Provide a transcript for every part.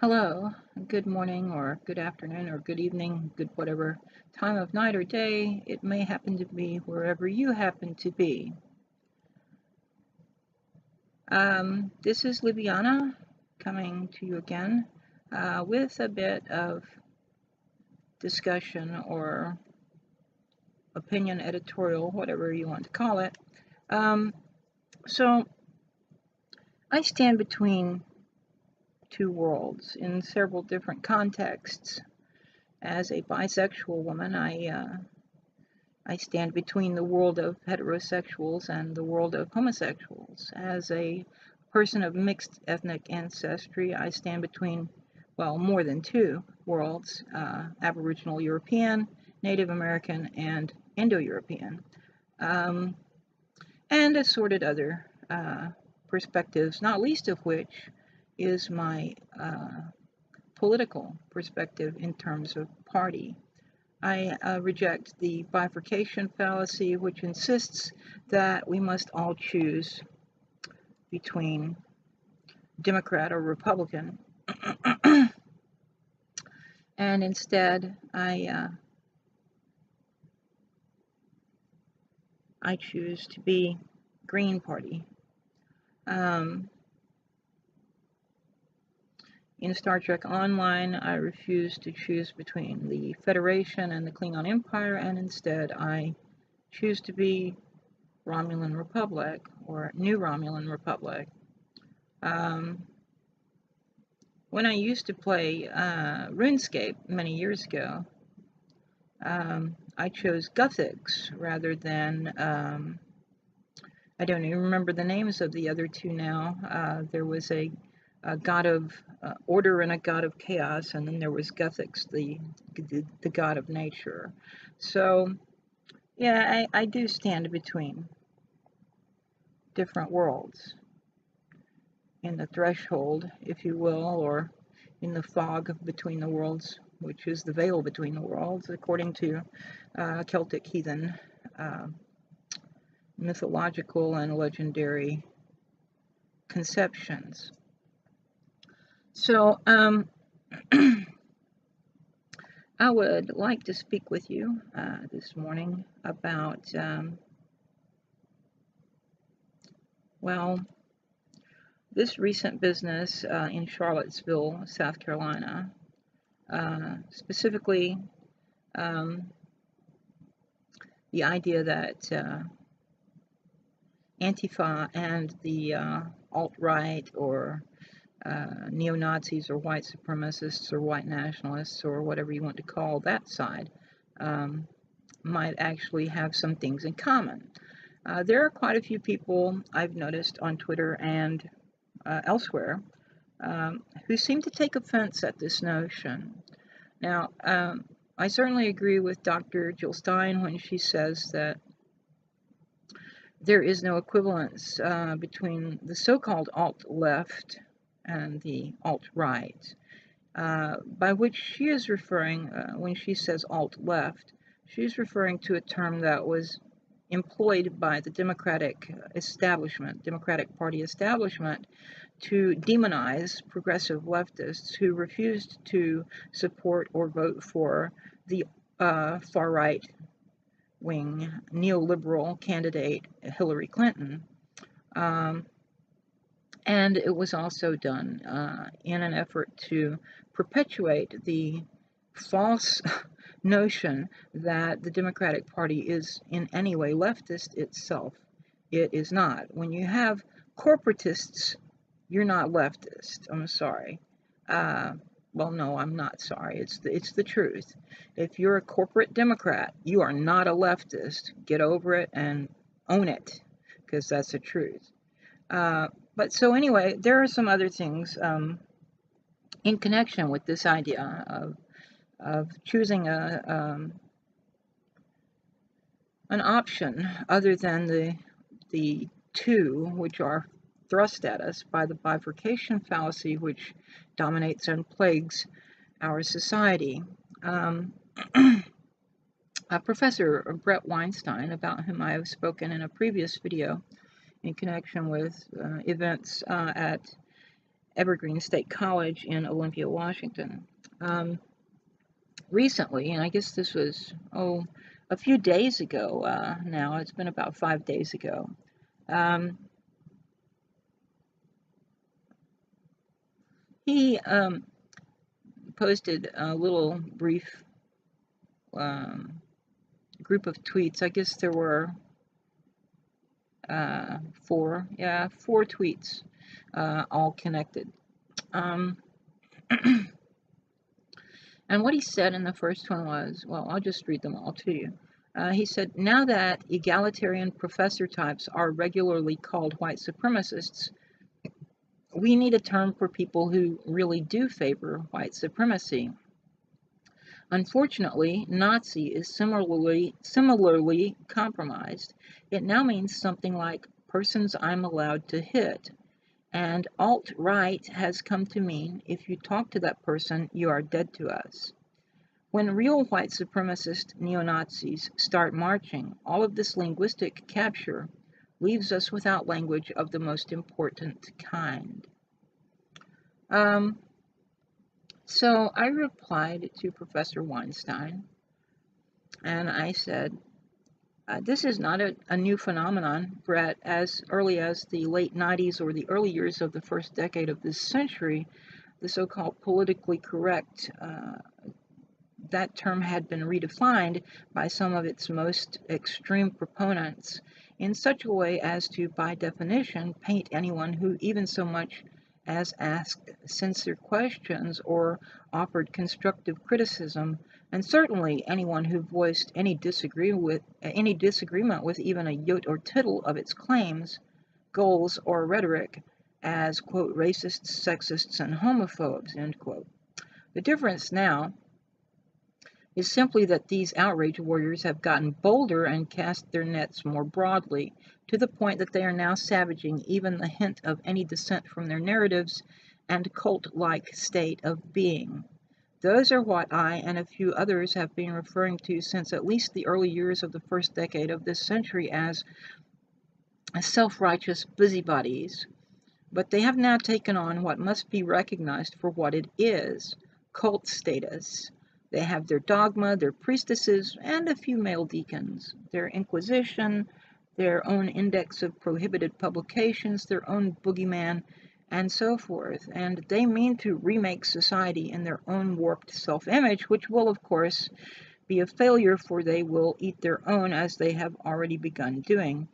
Hello, good morning or good afternoon or good evening, good whatever time of night or day it may happen to be wherever you happen to be. This is Liviana coming to you again with a bit of discussion or opinion editorial, whatever you want to call it. So I stand between two worlds in several different contexts. As a bisexual woman, I stand between the world of heterosexuals and the world of homosexuals. As a person of mixed ethnic ancestry, I stand between, well, more than two worlds, Aboriginal European, Native American, and Indo-European, and assorted other perspectives, not least of which is my political perspective in terms of party. I reject the bifurcation fallacy, which insists that we must all choose between Democrat or Republican. And instead, I choose to be Green Party. In Star Trek Online, I refuse to choose between the Federation and the Klingon Empire, and instead I choose to be Romulan Republic, or New Romulan Republic. When I used to play RuneScape many years ago, I chose Guthix rather than, I don't even remember the names of the other two now. There was a god of order and a god of chaos, and then there was Guthix, the god of nature. So, yeah, I do stand between different worlds, in the threshold, if you will, or in the fog between the worlds, which is the veil between the worlds, according to Celtic heathen mythological and legendary conceptions. So, I would like to speak with you this morning about, well, this recent business in Charlottesville, South Carolina, specifically the idea that Antifa and the alt-right or neo-Nazis or white supremacists or white nationalists or whatever you want to call that side might actually have some things in common. There are quite a few people I've noticed on Twitter and elsewhere who seem to take offense at this notion. Now, I certainly agree with Dr. Jill Stein when she says that there is no equivalence between the so-called alt-left and the alt-right, by which she is referring, when she says alt-left, she's referring to a term that was employed by the Democratic establishment, Democratic Party establishment, to demonize progressive leftists who refused to support or vote for the far-right wing neoliberal candidate Hillary Clinton. And it was also done in an effort to perpetuate the false notion that the Democratic Party is in any way leftist itself. It is not. When you have corporatists, you're not leftist. I'm sorry. Well, no, I'm not sorry. It's the truth. If you're a corporate Democrat, you are not a leftist. Get over it and own it, because that's the truth. But so anyway, there are some other things in connection with this idea of choosing an option other than the two which are thrust at us by the bifurcation fallacy, which dominates and plagues our society. Professor Brett Weinstein, about whom I have spoken in a previous video in connection with events at Evergreen State College in Olympia, Washington. Recently, and I guess this was, a few days ago now, it's been about 5 days ago, he posted a little brief group of tweets. I guess there were 4 tweets, all connected. And what he said in the first one was, well, I'll just read them all to you. He said, now that egalitarian professor types are regularly called white supremacists, we need a term for people who really do favor white supremacy. Unfortunately, Nazi is similarly compromised. It now means something like persons I'm allowed to hit. And alt-right has come to mean if you talk to that person, you are dead to us. When real white supremacist neo-Nazis start marching, all of this linguistic capture leaves us without language of the most important kind. So I replied to Professor Weinstein, and I said, this is not a new phenomenon, Brett. As early as the late 90s or the early years of the first decade of this century, the so-called politically correct, that term had been redefined by some of its most extreme proponents in such a way as to, by definition, paint anyone who even so much as asked censored questions or offered constructive criticism, and certainly anyone who voiced any disagreement with even a jot or tittle of its claims, goals, or rhetoric as, quote, racists, sexists, and homophobes, end quote. The difference now is simply that these outrage warriors have gotten bolder and cast their nets more broadly, to the point that they are now savaging even the hint of any dissent from their narratives and cult-like state of being. Those are what I and a few others have been referring to since at least the early years of the first decade of this century as self-righteous busybodies. But they have now taken on what must be recognized for what it is, cult status. They have their dogma, their priestesses, and a few male deacons, their inquisition, their own index of prohibited publications, their own boogeyman, and so forth. And they mean to remake society in their own warped self-image, which will, of course, be a failure, for they will eat their own, as they have already begun doing.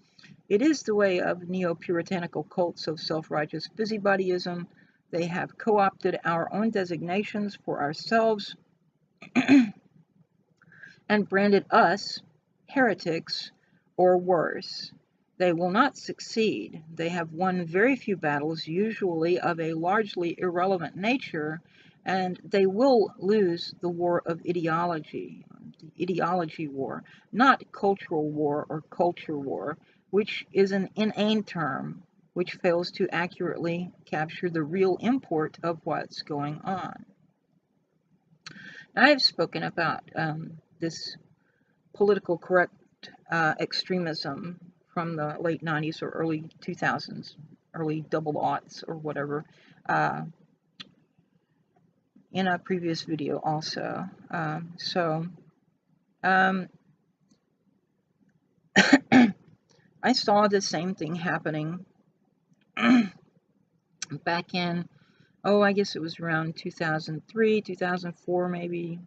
It is the way of neo-puritanical cults of self-righteous busybodyism. They have co-opted our own designations for ourselves and branded us heretics or worse. They will not succeed. They have won very few battles, usually of a largely irrelevant nature, and they will lose the war of ideology, the ideology war, not cultural war or culture war, which is an inane term which fails to accurately capture the real import of what's going on. I've spoken about this political correct extremism from the late 90s or early 2000s, early double aughts or whatever, in a previous video also. I saw the same thing happening back in, I guess it was around 2003, 2004, maybe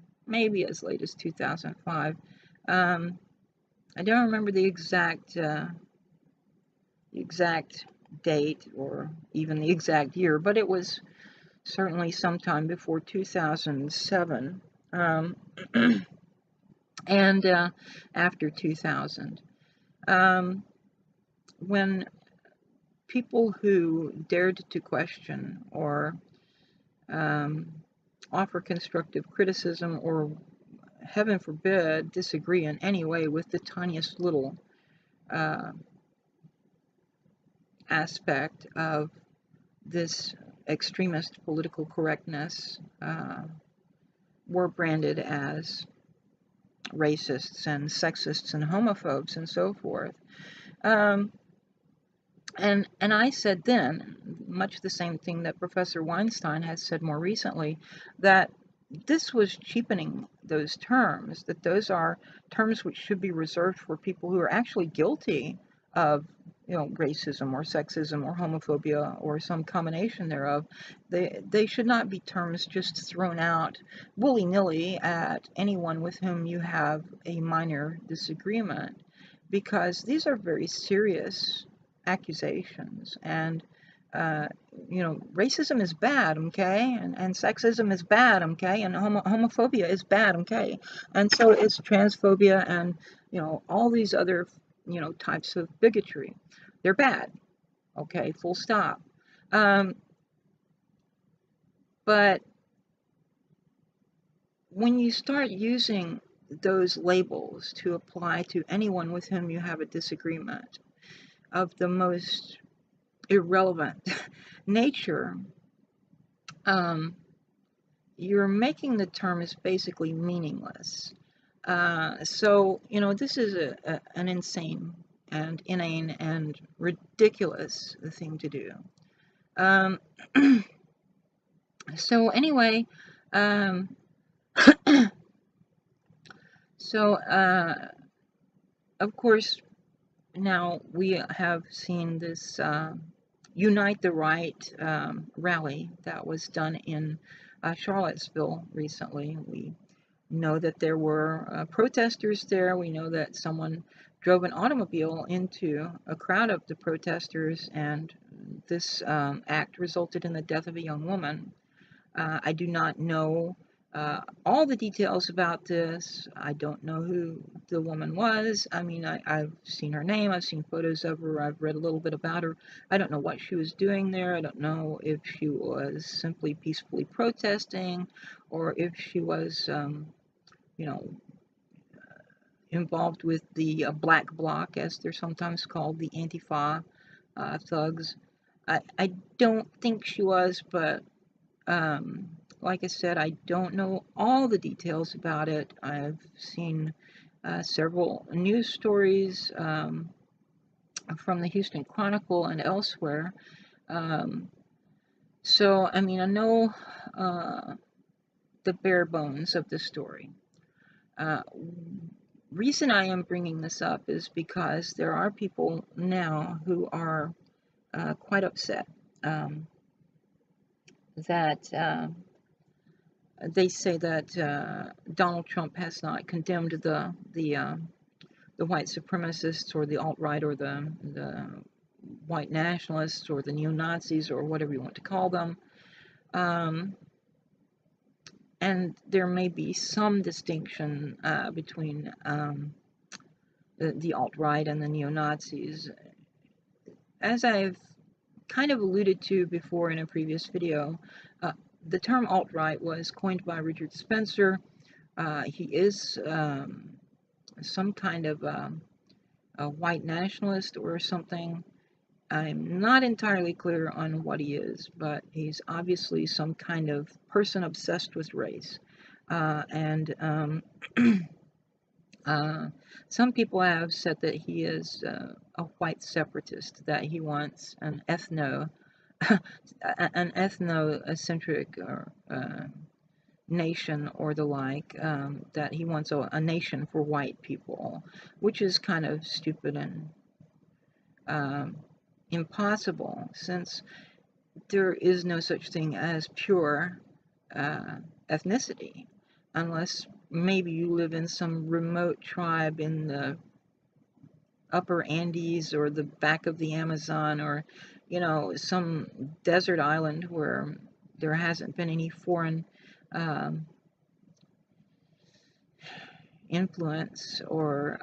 as late as 2005. I don't remember the exact date or even the exact year, but it was certainly sometime before 2007 and after 2000. When people who dared to question or offer constructive criticism or, heaven forbid, disagree in any way with the tiniest little aspect of this extremist political correctness, were branded as racists and sexists and homophobes and so forth. And I said then, much the same thing that Professor Weinstein has said more recently, that this was cheapening those terms, that those are terms which should be reserved for people who are actually guilty of, racism or sexism or homophobia or some combination thereof. They should not be terms just thrown out willy-nilly at anyone with whom you have a minor disagreement, because these are very serious accusations. And racism is bad, okay, and sexism is bad, okay, and homophobia is bad, okay, and so is transphobia, and all these other types of bigotry. They're bad, okay, full stop. But when you start using those labels to apply to anyone with whom you have a disagreement of the most irrelevant nature, you're making the terms basically meaningless. So, this is an insane and inane and ridiculous thing to do. So anyway, of course, now we have seen this Unite the Right rally that was done in Charlottesville recently. We know that there were protesters there. We know that someone drove an automobile into a crowd of the protesters, and this act resulted in the death of a young woman. I do not know all the details about this. I don't know who the woman was. I mean, I've seen her name, I've seen photos of her, I've read a little bit about her. I don't know what she was doing there. I don't know if she was simply peacefully protesting, or if she was, involved with the Black Bloc, as they're sometimes called, the Antifa thugs. I don't think she was, but like I said, I don't know all the details about it. I've seen several news stories from the Houston Chronicle and elsewhere. So, I mean, I know the bare bones of the story. Reason I am bringing this up is because there are people now who are quite upset that they say that Donald Trump has not condemned the white supremacists or the alt-right or the white nationalists or the neo-Nazis or whatever you want to call them. And there may be some distinction between the alt-right and the neo-Nazis. As I've kind of alluded to before in a previous video, the term alt-right was coined by Richard Spencer. He is some kind of a white nationalist or something. I'm not entirely clear on what he is, but he's obviously some kind of person obsessed with race. Some people have said that he is a white separatist, that he wants an ethnocentric nation or the like, that he wants a nation for white people, which is kind of stupid and impossible, since there is no such thing as pure ethnicity, unless maybe you live in some remote tribe in the upper Andes or the back of the Amazon, or some desert island where there hasn't been any foreign influence or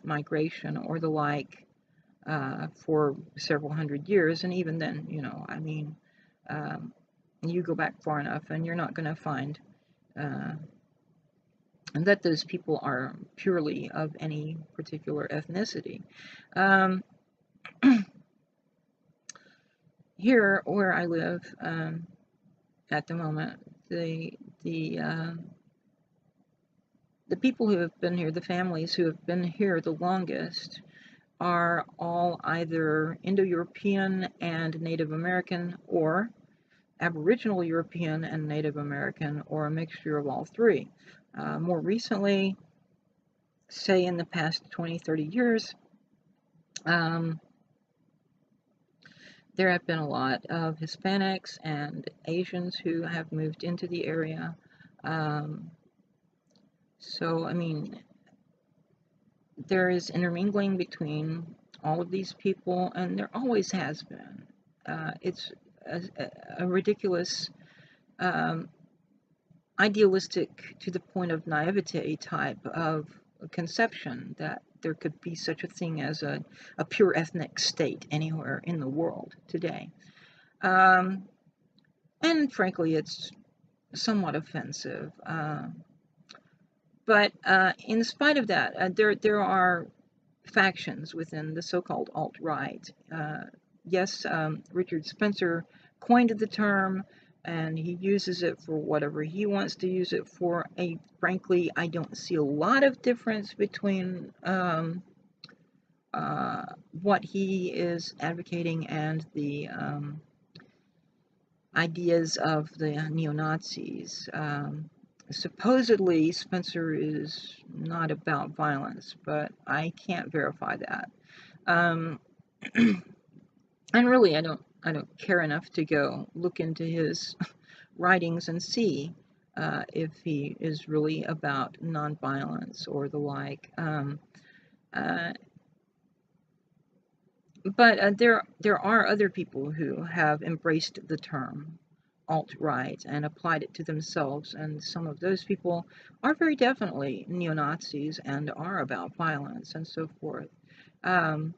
migration or the like for several hundred years. And even then, I mean, you go back far enough and you're not going to find that those people are purely of any particular ethnicity. Here where I live at the moment, the people who have been here, the families who have been here the longest, are all either Indo-European and Native American, or Aboriginal European and Native American, or a mixture of all three. More recently, say in the past 20, 30 years, there have been a lot of Hispanics and Asians who have moved into the area. So, I mean, there is intermingling between all of these people, and there always has been. It's a ridiculous, idealistic to the point of naivete type of conception that there could be such a thing as a pure ethnic state anywhere in the world today. And frankly, it's somewhat offensive. But in spite of that, there are factions within the so-called alt-right. Yes, Richard Spencer coined the term, and he uses it for whatever he wants to use it for. Frankly, I don't see a lot of difference between what he is advocating and the ideas of the neo-Nazis. Supposedly, Spencer is not about violence, but I can't verify that. And really, I don't care enough to go look into his writings and see if he is really about nonviolence or the like. But there are other people who have embraced the term alt-right and applied it to themselves, and some of those people are very definitely neo-Nazis and are about violence and so forth. And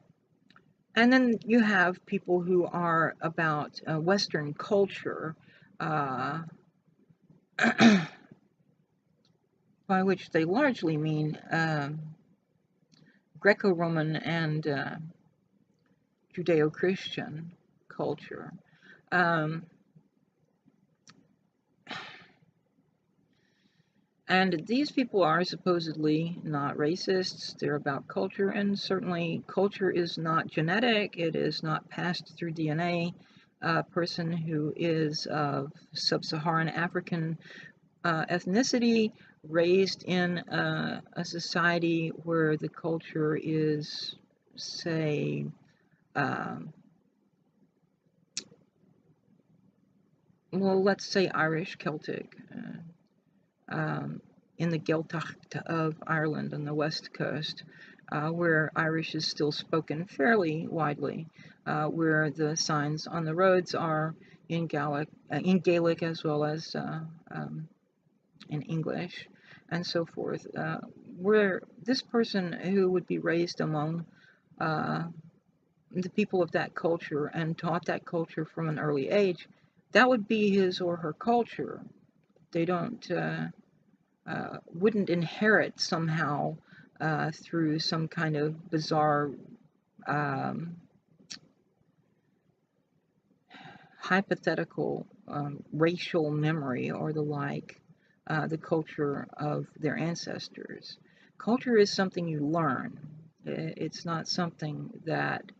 then you have people who are about Western culture, by which they largely mean Greco-Roman and Judeo-Christian culture. And these people are supposedly not racists. They're about culture, and certainly culture is not genetic. It is not passed through DNA. A person who is of sub-Saharan African ethnicity, raised in a society where the culture is, say, well, let's say Irish Celtic, in the Gaeltacht of Ireland on the west coast, where Irish is still spoken fairly widely, where the signs on the roads are in Gaelic as well as in English, and so forth. Where this person who would be raised among the people of that culture and taught that culture from an early age, that would be his or her culture. They wouldn't inherit somehow through some kind of bizarre hypothetical racial memory or the like, the culture of their ancestors. Culture is something you learn. It's not something that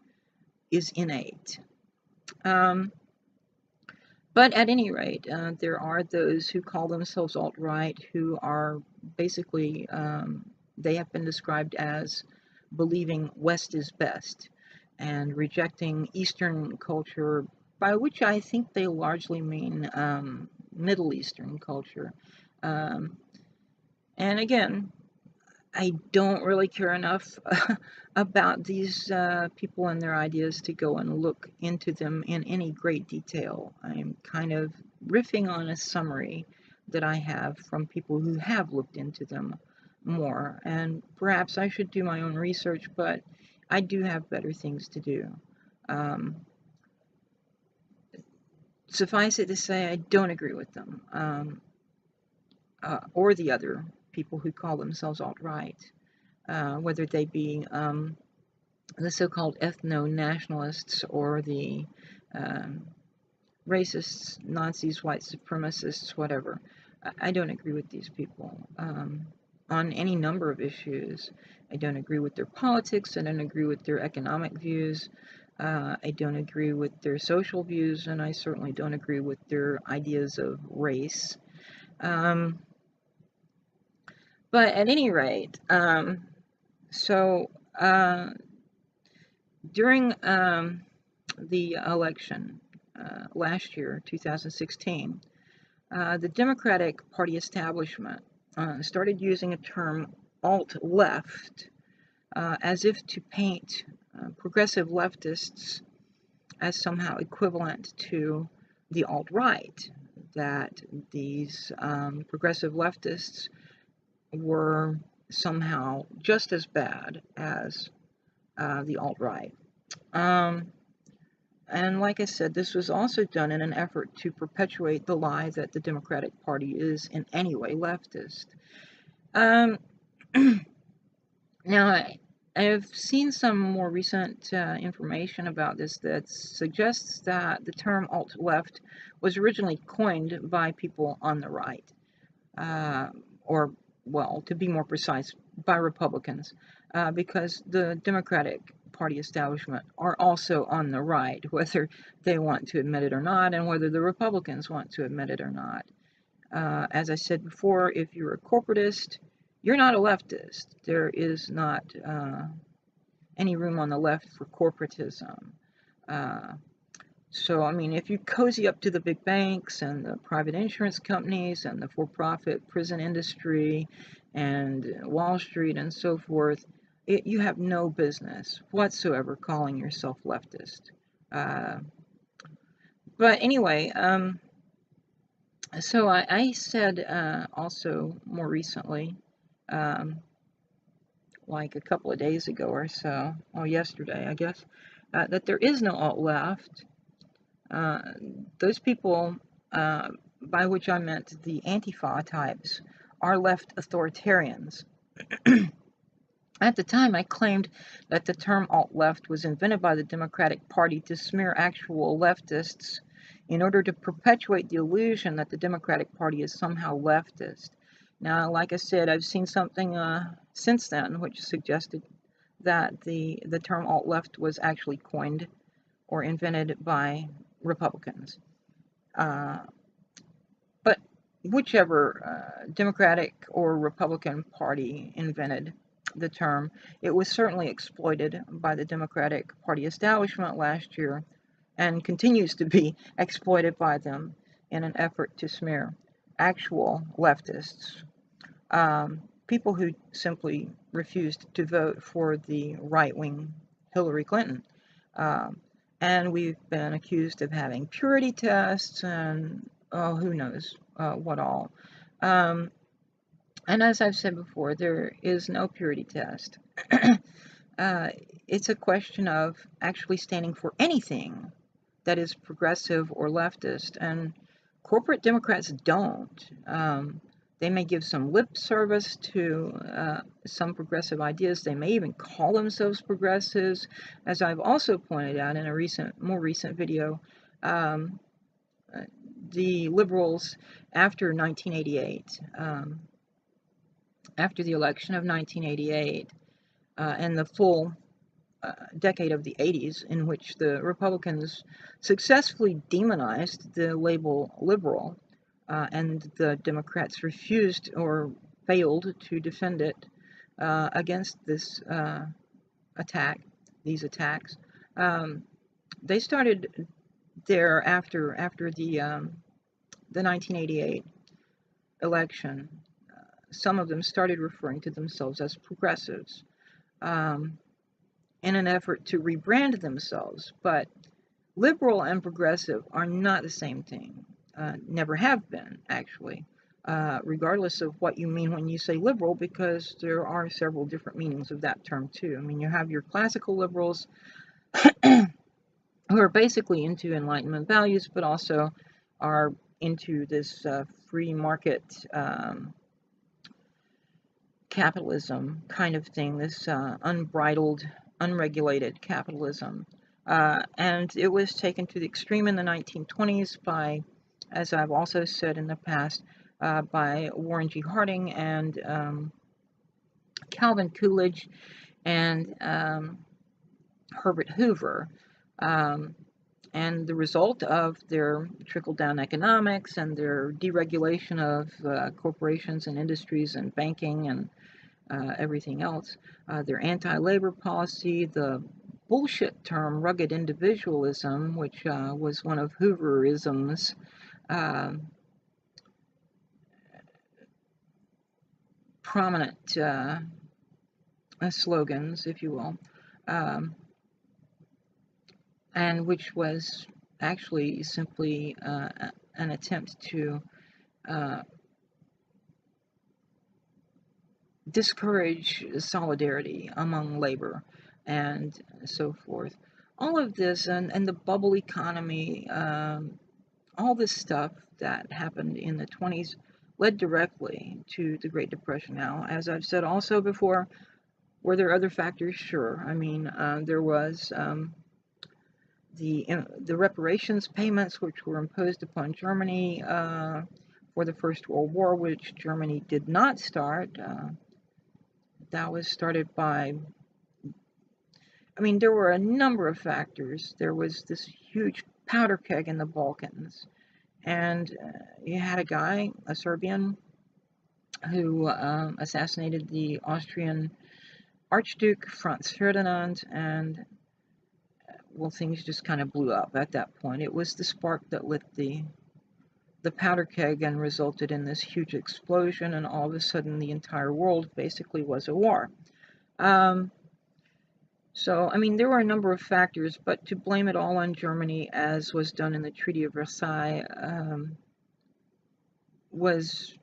is innate. But at any rate, there are those who call themselves alt-right who are basically, they have been described as believing West is best and rejecting Eastern culture, by which I think they largely mean Middle Eastern culture. And again, I don't really care enough about these people and their ideas to go and look into them in any great detail. I'm kind of riffing on a summary that I have from people who have looked into them more, and perhaps I should do my own research, but I do have better things to do. Suffice it to say, I don't agree with them, or the other people who call themselves alt-right, whether they be the so-called ethno-nationalists or the racists, Nazis, white supremacists, whatever. I don't agree with these people. on any number of issues. I don't agree with their politics. I don't agree with their economic views. I don't agree with their social views, and I certainly don't agree with their ideas of race. But at any rate, during the election last year, 2016, the Democratic Party establishment started using a term alt-left as if to paint progressive leftists as somehow equivalent to the alt-right, that these progressive leftists were somehow just as bad as the alt-right. And like I said, this was also done in an effort to perpetuate the lie that the Democratic Party is in any way leftist. Now, I've seen some more recent information about this that suggests that the term alt-left was originally coined by people on the right, or, well, to be more precise, by Republicans, because the Democratic Party establishment are also on the right, whether they want to admit it or not, and whether the Republicans want to admit it or not. As I said before, if you're a corporatist, you're not a leftist. There is not any room on the left for corporatism. So, I mean, if you cozy up to the big banks and the private insurance companies and the for-profit prison industry and Wall Street and so forth, you have no business whatsoever calling yourself leftist. But anyway, so I said also more recently, like a couple of days ago or so, or yesterday, I guess, that there is no alt-left. Those people, by which I meant the Antifa types, are left authoritarians. At the time, I claimed that the term alt-left was invented by the Democratic Party to smear actual leftists in order to perpetuate the illusion that the Democratic Party is somehow leftist. Now, like I said, I've seen something since then which suggested that the term alt-left was actually coined or invented by Republicans. But whichever Democratic or Republican Party invented the term, it was certainly exploited by the Democratic Party establishment last year and continues to be exploited by them in an effort to smear actual leftists, people who simply refused to vote for the right-wing Hillary Clinton. And we've been accused of having purity tests and, oh, who knows what all. And as I've said before, there is no purity test. It's a question of actually standing for anything that is progressive or leftist, and corporate Democrats don't. They may give some lip service to some progressive ideas. They may even call themselves progressives, as I've also pointed out in a more recent video. The liberals after 1988, after the election of 1988, and the full decade of the 80s, in which the Republicans successfully demonized the label liberal, and the Democrats refused or failed to defend it against this these attacks. They started there after the 1988 election. Some of them started referring to themselves as progressives in an effort to rebrand themselves. But liberal and progressive are not the same thing. Never have been, actually, regardless of what you mean when you say liberal, because there are several different meanings of that term too. I mean, you have your classical liberals who are basically into Enlightenment values, but also are into this free market capitalism kind of thing, this unbridled, unregulated capitalism. And it was taken to the extreme in the 1920s by, as I've also said in the past, by Warren G. Harding and Calvin Coolidge and Herbert Hoover. And the result of their trickle-down economics and their deregulation of corporations and industries and banking and everything else, their anti-labor policy, the bullshit term rugged individualism, which was one of Hooverism's prominent slogans, if you will, and which was actually simply an attempt to discourage solidarity among labor and so forth. All of this and the bubble economy, all this stuff that happened in the 20s led directly to the Great Depression. Now, as I've said also before, were there other factors? Sure. I mean, there was the reparations payments, which were imposed upon Germany for the First World War, which Germany did not start. That was started by, I mean, there were a number of factors. There was this huge powder keg in the Balkans, and you had a guy, a Serbian, who assassinated the Austrian Archduke Franz Ferdinand, and well, things just kind of blew up at that point. It was the spark that lit the powder keg and resulted in this huge explosion, and all of a sudden the entire world basically was a war. So, I mean, there were a number of factors, but to blame it all on Germany, as was done in the Treaty of Versailles, was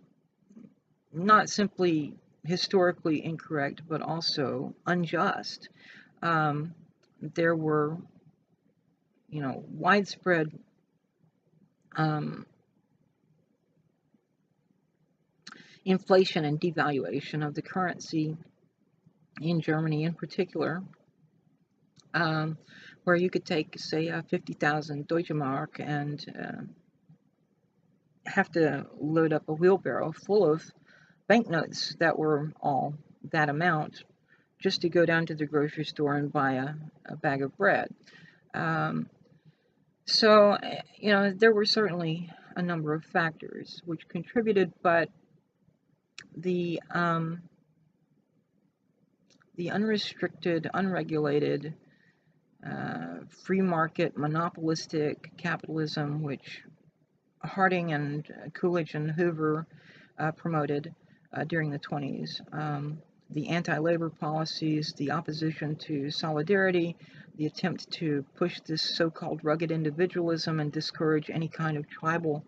not simply historically incorrect, but also unjust. There were, you know, widespread inflation and devaluation of the currency in Germany in particular, where you could take, say, 50,000 Deutsche Mark and have to load up a wheelbarrow full of banknotes that were all that amount just to go down to the grocery store and buy a bag of bread. So, you know, there were certainly a number of factors which contributed, but the unrestricted, unregulated, free market, monopolistic capitalism, which Harding and Coolidge and Hoover promoted during the 20s, the anti-labor policies, the opposition to solidarity, the attempt to push this so-called rugged individualism and discourage any kind of tribal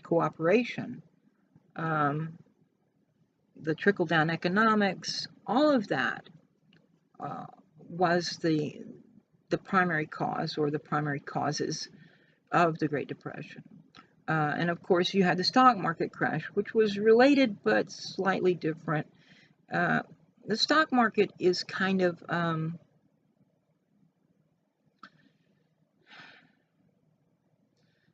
cooperation, the trickle-down economics, all of that was the primary cause or the primary causes of the Great Depression. And of course, you had the stock market crash, which was related but slightly different. The stock market is kind of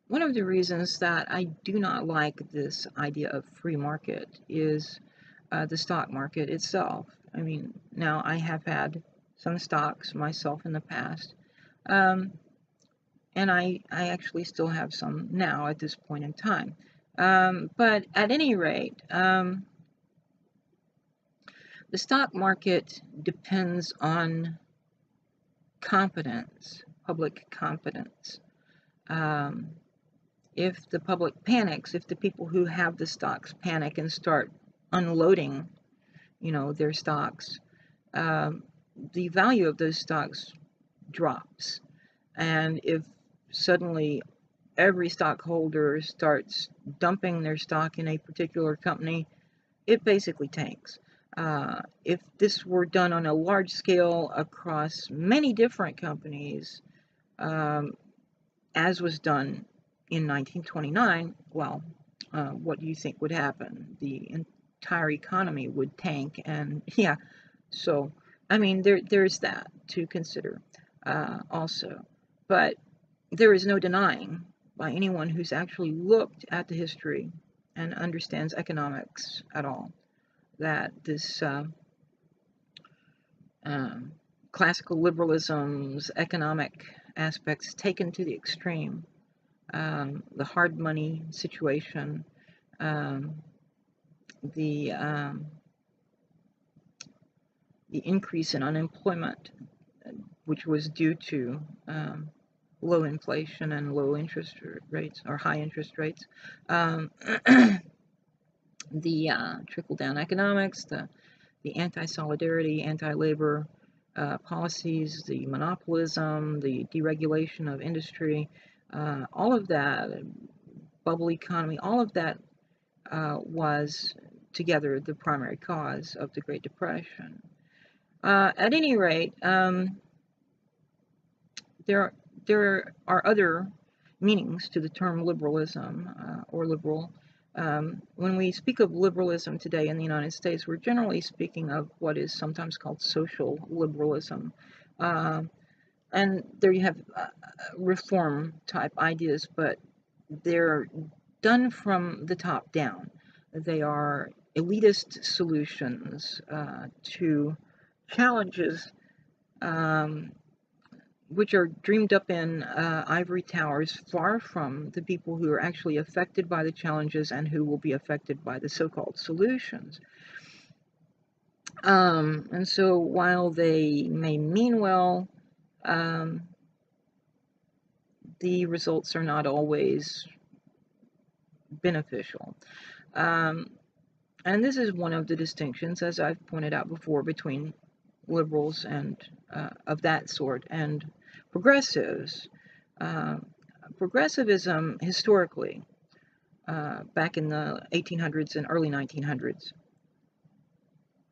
one of the reasons that I do not like this idea of free market is the stock market itself. I mean, now I have had some stocks myself in the past, and I actually still have some now at this point in time. But at any rate, the stock market depends on confidence, public confidence. If the public panics, if the people who have the stocks panic and start unloading, you know, their stocks, the value of those stocks drops. And if suddenly every stockholder starts dumping their stock in a particular company, it basically tanks. If this were done on a large scale across many different companies, as was done in 1929, well, what do you think would happen? The entire economy would tank, and yeah, so, I mean, there's that to consider also. But there is no denying by anyone who's actually looked at the history and understands economics at all that this classical liberalism's economic aspects taken to the extreme, the hard money situation, the increase in unemployment, which was due to low inflation and low interest rates or high interest rates, the trickle-down economics, the anti-solidarity, anti-labor policies, the monopolism, the deregulation of industry, all of that, bubble economy, all of that was together the primary cause of the Great Depression. At any rate, there are other meanings to the term liberalism or liberal. When we speak of liberalism today in the United States, we're generally speaking of what is sometimes called social liberalism. And there you have reform type ideas, but they're done from the top down. They are elitist solutions to challenges which are dreamed up in ivory towers, far from the people who are actually affected by the challenges and who will be affected by the so-called solutions. And so while they may mean well, the results are not always beneficial. And this is one of the distinctions, as I've pointed out before, between liberals and of that sort and progressives. Progressivism historically, back in the 1800s and early 1900s,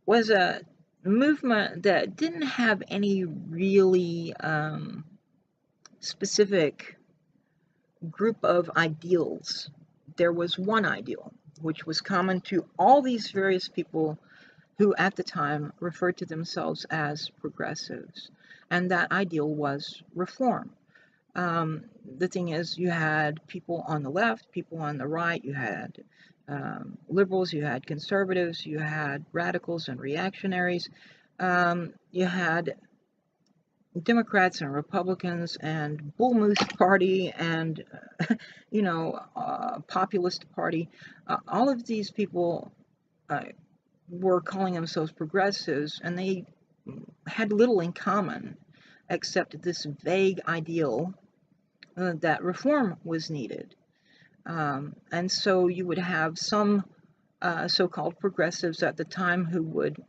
was a movement that didn't have any really specific group of ideals. There was one ideal, which was common to all these various people who at the time referred to themselves as progressives, and that ideal was reform. The thing is, you had people on the left, people on the right, you had liberals, you had conservatives, you had radicals and reactionaries, you had Democrats and Republicans and Bull Moose Party and, Populist Party. All of these people were calling themselves progressives, and they had little in common except this vague ideal that reform was needed. And so you would have some so-called progressives at the time who would,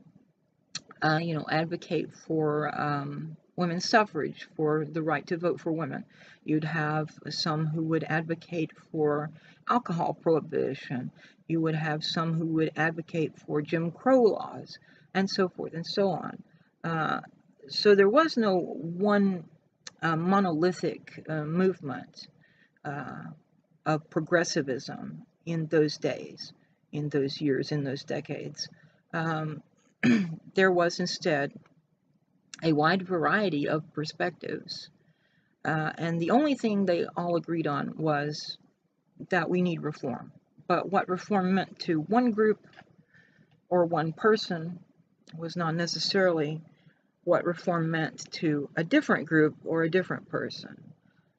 advocate for women's suffrage, for the right to vote for women. You'd have some who would advocate for alcohol prohibition. You would have some who would advocate for Jim Crow laws, and so forth and so on. So there was no one monolithic movement of progressivism in those days, in those years, in those decades. There was instead a wide variety of perspectives. And the only thing they all agreed on was that we need reform. But what reform meant to one group or one person was not necessarily what reform meant to a different group or a different person.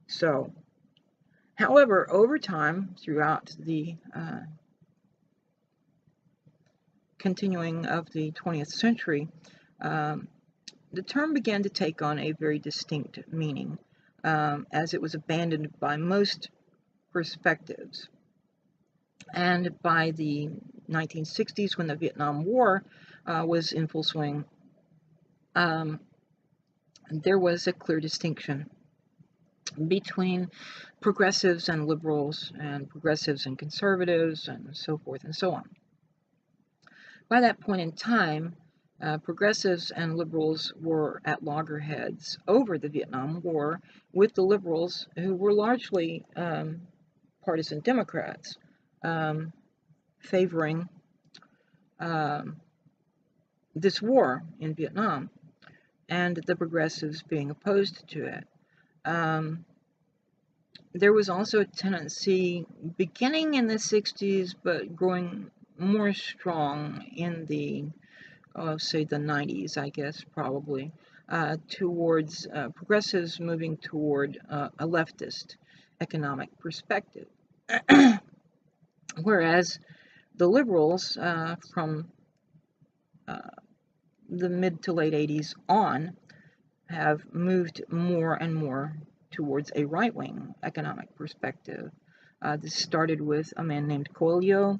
So, however, over time, throughout the continuing of the 20th century, the term began to take on a very distinct meaning, as it was abandoned by most perspectives. And by the 1960s, when the Vietnam War was in full swing, there was a clear distinction between progressives and liberals, and progressives and conservatives, and so forth and so on. By that point in time, progressives and liberals were at loggerheads over the Vietnam War with the liberals, who were largely partisan Democrats, favoring this war in Vietnam, and the progressives being opposed to it. There was also a tendency, beginning in the 60s, but growing more strong in the, say, the 90s, I guess, probably, towards progressives moving toward a leftist economic perspective. Whereas the liberals from the mid to late 80s on have moved more and more towards a right-wing economic perspective. This started with a man named Coelho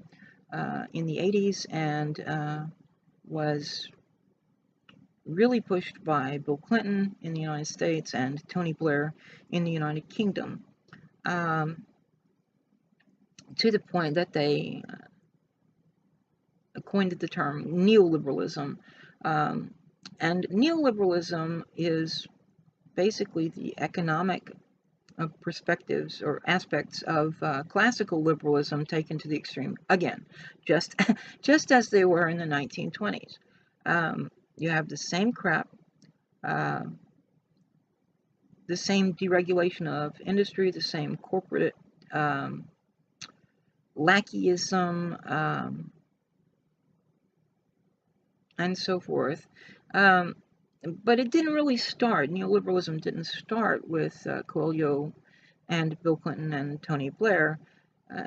in the 80s and was really pushed by Bill Clinton in the United States and Tony Blair in the United Kingdom, to the point that they coined the term neoliberalism. And neoliberalism is basically the economic perspectives or aspects of classical liberalism taken to the extreme. Again, just as they were in the 1920s. You have the same crap, the same deregulation of industry, the same corporate lackeyism, and so forth. But it didn't really start. Neoliberalism didn't start with Coelho and Bill Clinton and Tony Blair.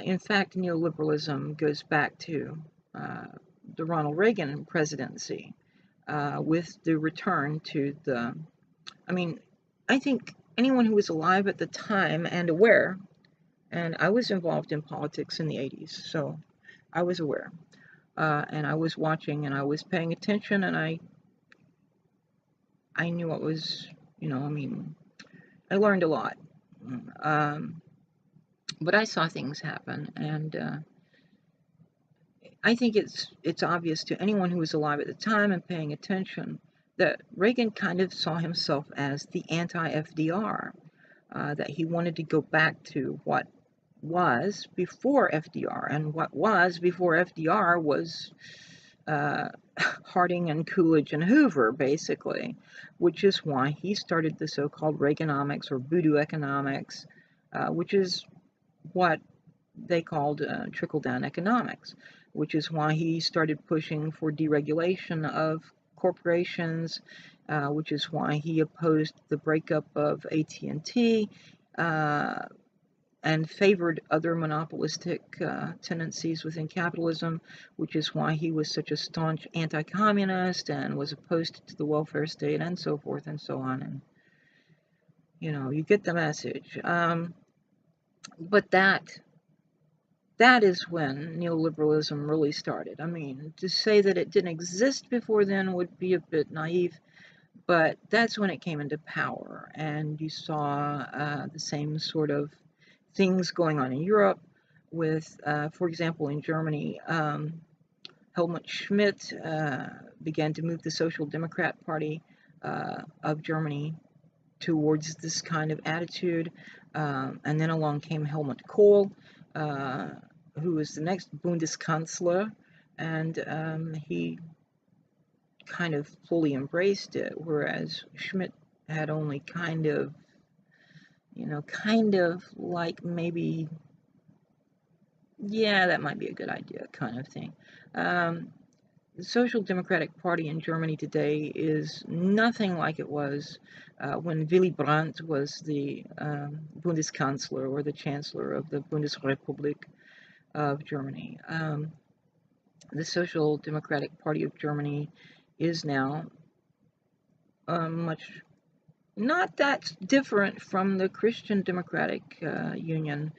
In fact, neoliberalism goes back to the Ronald Reagan presidency, with the return to the, I think anyone who was alive at the time and aware, and I was involved in politics in the 80s, so I was aware, and I was watching and I was paying attention, and I knew what was, I learned a lot. But I saw things happen, and I think it's obvious to anyone who was alive at the time and paying attention that Reagan kind of saw himself as the anti-FDR, that he wanted to go back to what was before FDR, and what was before FDR was Harding and Coolidge and Hoover, basically, which is why he started the so-called Reaganomics or voodoo economics, which is what they called trickle-down economics, which is why he started pushing for deregulation of corporations, which is why he opposed the breakup of AT&T and favored other monopolistic tendencies within capitalism, which is why he was such a staunch anti-communist and was opposed to the welfare state and so forth and so on. And, you get the message. But that is when neoliberalism really started. To say that it didn't exist before then would be a bit naive, but that's when it came into power, and you saw the same sort of things going on in Europe with, for example, in Germany, Helmut Schmidt began to move the Social Democrat Party of Germany towards this kind of attitude, and then along came Helmut Kohl, who was the next Bundeskanzler, and he kind of fully embraced it, whereas Schmidt had only kind of like maybe, yeah, that might be a good idea kind of thing. The Social Democratic Party in Germany today is nothing like it was when Willy Brandt was the Bundeskanzler, or the Chancellor of the Bundesrepublik of Germany. The Social Democratic Party of Germany is now much not that different from the Christian Democratic Union,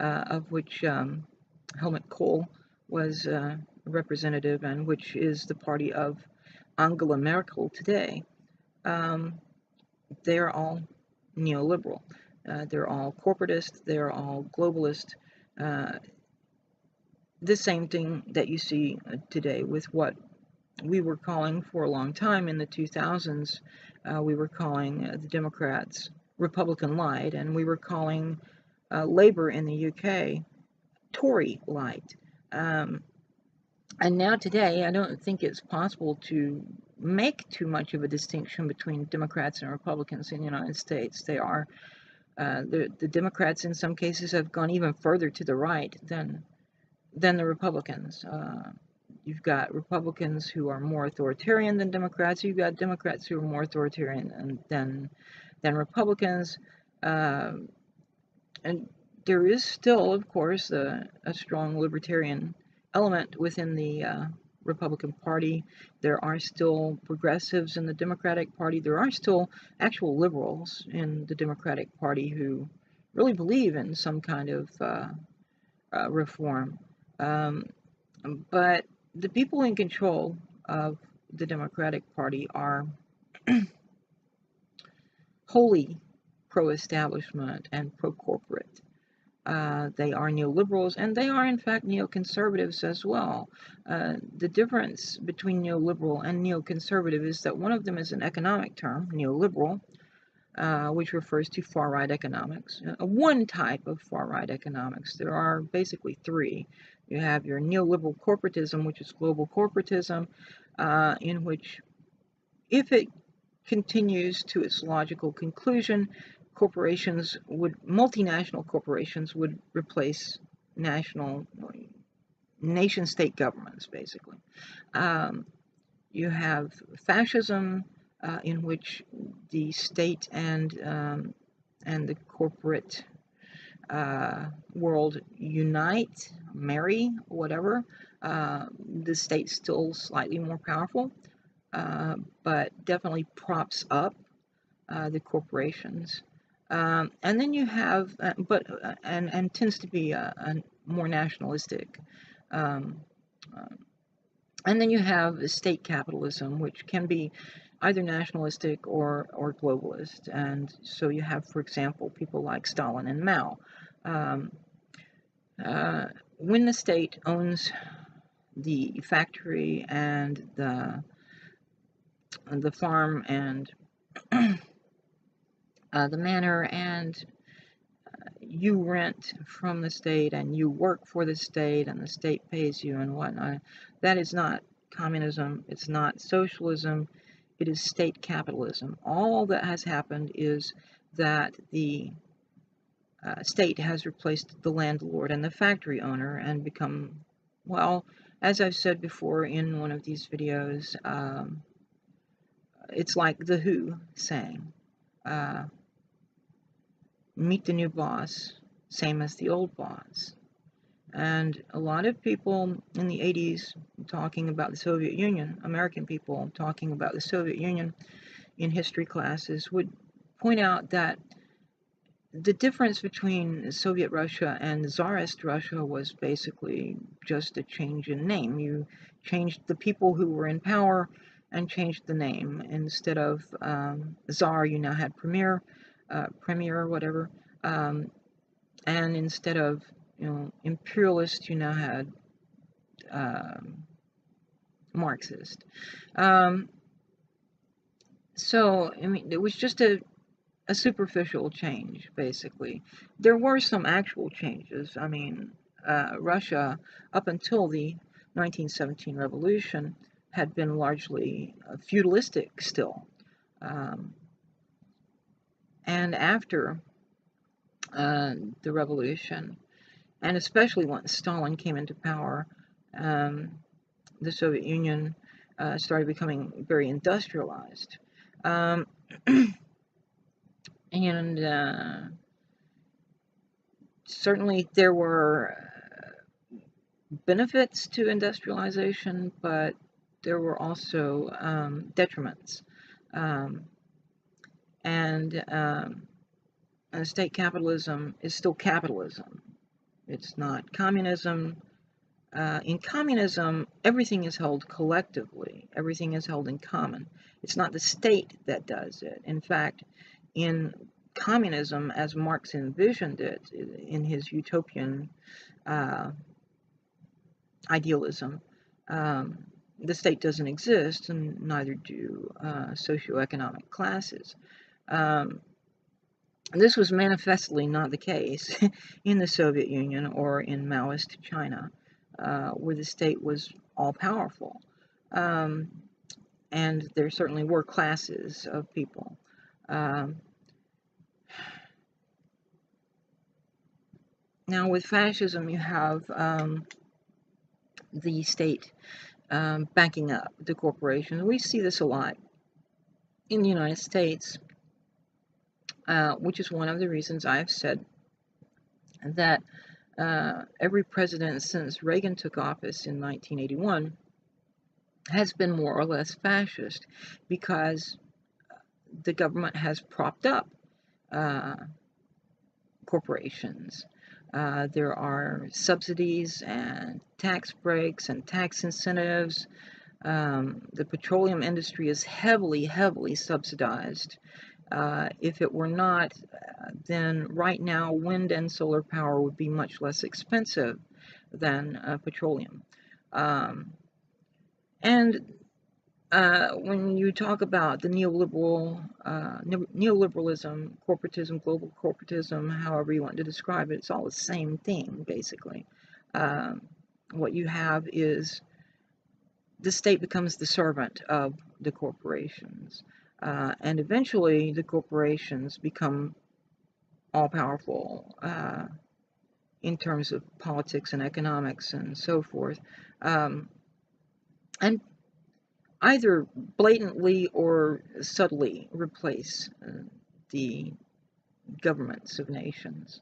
of which Helmut Kohl was a representative, and which is the party of Angela Merkel today. They're all neoliberal. They're all corporatist. They're all globalist. The same thing that you see today with what we were calling for a long time in the 2000s. We were calling the Democrats Republican light, and we were calling Labour in the UK Tory light. And now today, I don't think it's possible to make too much of a distinction between Democrats and Republicans in the United States. They are, the Democrats in some cases have gone even further to the right than than the Republicans. You've got Republicans who are more authoritarian than Democrats. You've got Democrats who are more authoritarian than Republicans. And there is still, of course, a strong libertarian element within the Republican Party. There are still progressives in the Democratic Party. There are still actual liberals in the Democratic Party who really believe in some kind of reform. But the people in control of the Democratic Party are wholly pro-establishment and pro-corporate. They are neoliberals, and they are, in fact, neoconservatives as well. The difference between neoliberal and neoconservative is that one of them is an economic term, neoliberal, which refers to far-right economics. One type of far-right economics. There are basically three. You have your neoliberal corporatism, which is global corporatism, in which, if it continues to its logical conclusion, multinational corporations would replace nation-state governments, basically. You have fascism, in which the state and the corporate world unite, marry, whatever. The state's still slightly more powerful, but definitely props up the corporations. And then you have, and tends to be a more nationalistic. And then you have state capitalism, which can be either nationalistic or globalist. And so you have, for example, people like Stalin and Mao. When the state owns the factory and the farm and the manor, and you rent from the state and you work for the state and the state pays you and whatnot, that is not communism, it's not socialism, it is state capitalism. All that has happened is that the state has replaced the landlord and the factory owner and become, well, as I've said before in one of these videos, it's like The Who sang, meet the new boss, same as the old boss. And a lot of people in the 80s talking about the Soviet Union, American people talking about the Soviet Union in history classes, would point out that the difference between Soviet Russia and Tsarist Russia was basically just a change in name. You changed the people who were in power and changed the name. Instead of Tsar, you now had Premier or whatever. And instead of imperialist, you now had Marxist. So, I mean, it was just a superficial change, basically. There were some actual changes. I mean, Russia, up until the 1917 revolution, had been largely feudalistic still. And after the revolution, and especially once Stalin came into power, the Soviet Union started becoming very industrialized. And certainly there were benefits to industrialization, but there were also detriments. And state capitalism is still capitalism. It's not communism. In communism, everything is held collectively. Everything is held in common. It's not the state that does it. In fact, in communism, as Marx envisioned it in his utopian idealism, the state doesn't exist, and neither do socioeconomic classes. This was manifestly not the case in the Soviet Union or in Maoist China, where the state was all-powerful. And there certainly were classes of people. Now, with fascism, you have the state backing up the corporations. We see this a lot in the United States, which is one of the reasons I've said that every president since Reagan took office in 1981 has been more or less fascist, because the government has propped up corporations. There are subsidies and tax breaks and tax incentives. The petroleum industry is heavily, heavily subsidized. If it were not, then right now wind and solar power would be much less expensive than petroleum. And when you talk about the neoliberalism, corporatism, global corporatism, however you want to describe it, it's all the same thing, basically. What you have is the state becomes the servant of the corporations. And eventually the corporations become all-powerful in terms of politics and economics and so forth. And either blatantly or subtly replace the governments of nations.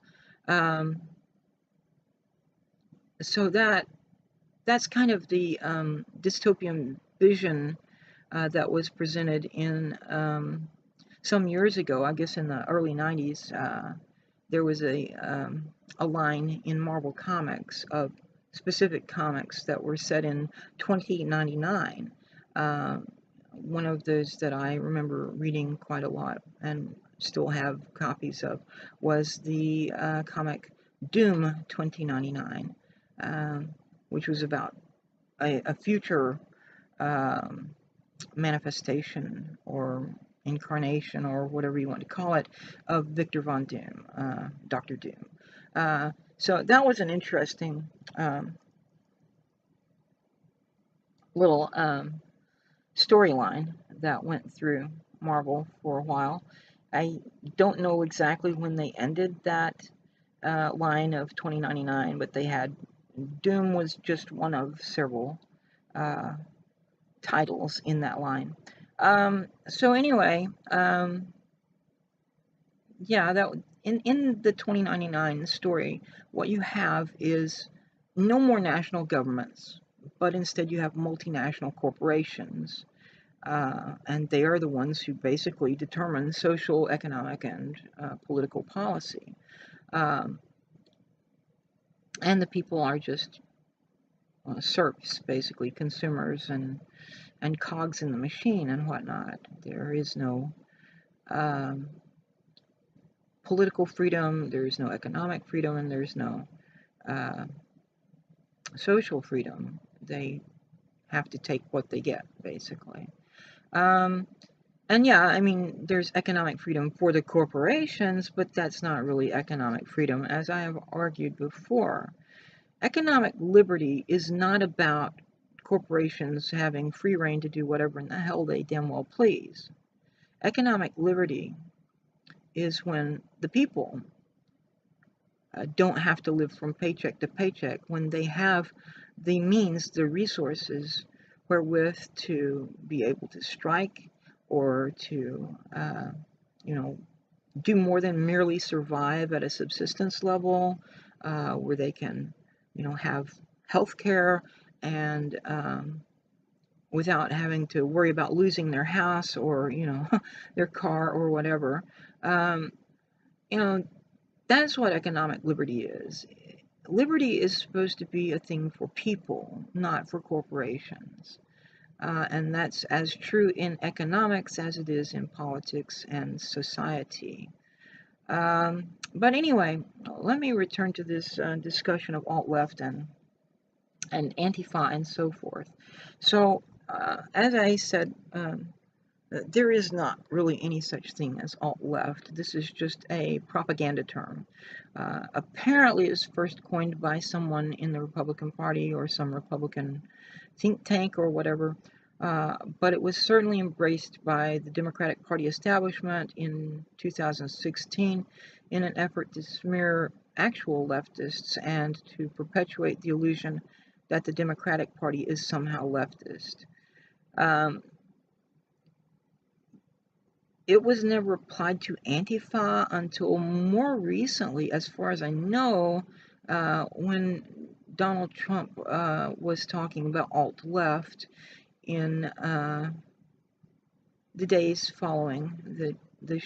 So that's kind of the dystopian vision that was presented in some years ago. I guess in the early 90s, there was a line in Marvel Comics of specific comics that were set in 2099. One of those that I remember reading quite a lot and still have copies of was the comic Doom 2099, which was about a future manifestation or incarnation or whatever you want to call it of Victor Von Doom, Dr. Doom. So that was an interesting little storyline that went through Marvel for a while. I don't know exactly when they ended that line of 2099, but they had Doom was just one of several titles in that line. So anyway, yeah, that in the 2099 story, what you have is no more national governments, but instead you have multinational corporations, and they are the ones who basically determine social, economic, and political policy. And the people are just serfs, basically consumers and cogs in the machine and whatnot. There is no political freedom, there is no economic freedom, and there's no social freedom. They have to take what they get, basically. And yeah, I mean, there's economic freedom for the corporations, but that's not really economic freedom, as I have argued before. Economic liberty is not about corporations having free rein to do whatever in the hell they damn well please. Economic liberty is when the people don't have to live from paycheck to paycheck, when they have the means, the resources wherewith to be able to strike or to, do more than merely survive at a subsistence level, where they can, have health care and without having to worry about losing their house or, their car or whatever. That's what economic liberty is. Liberty is supposed to be a thing for people, not for corporations. And that's as true in economics as it is in politics and society. But anyway, let me return to this discussion of alt-left and Antifa and so forth. So, as I said, there is not really any such thing as alt-left. This is just a propaganda term. Apparently, it was first coined by someone in the Republican Party or some Republican think tank or whatever, but it was certainly embraced by the Democratic Party establishment in 2016 in an effort to smear actual leftists and to perpetuate the illusion that the Democratic Party is somehow leftist. It was never applied to Antifa until more recently, as far as I know, when Donald Trump was talking about alt-left in the days following the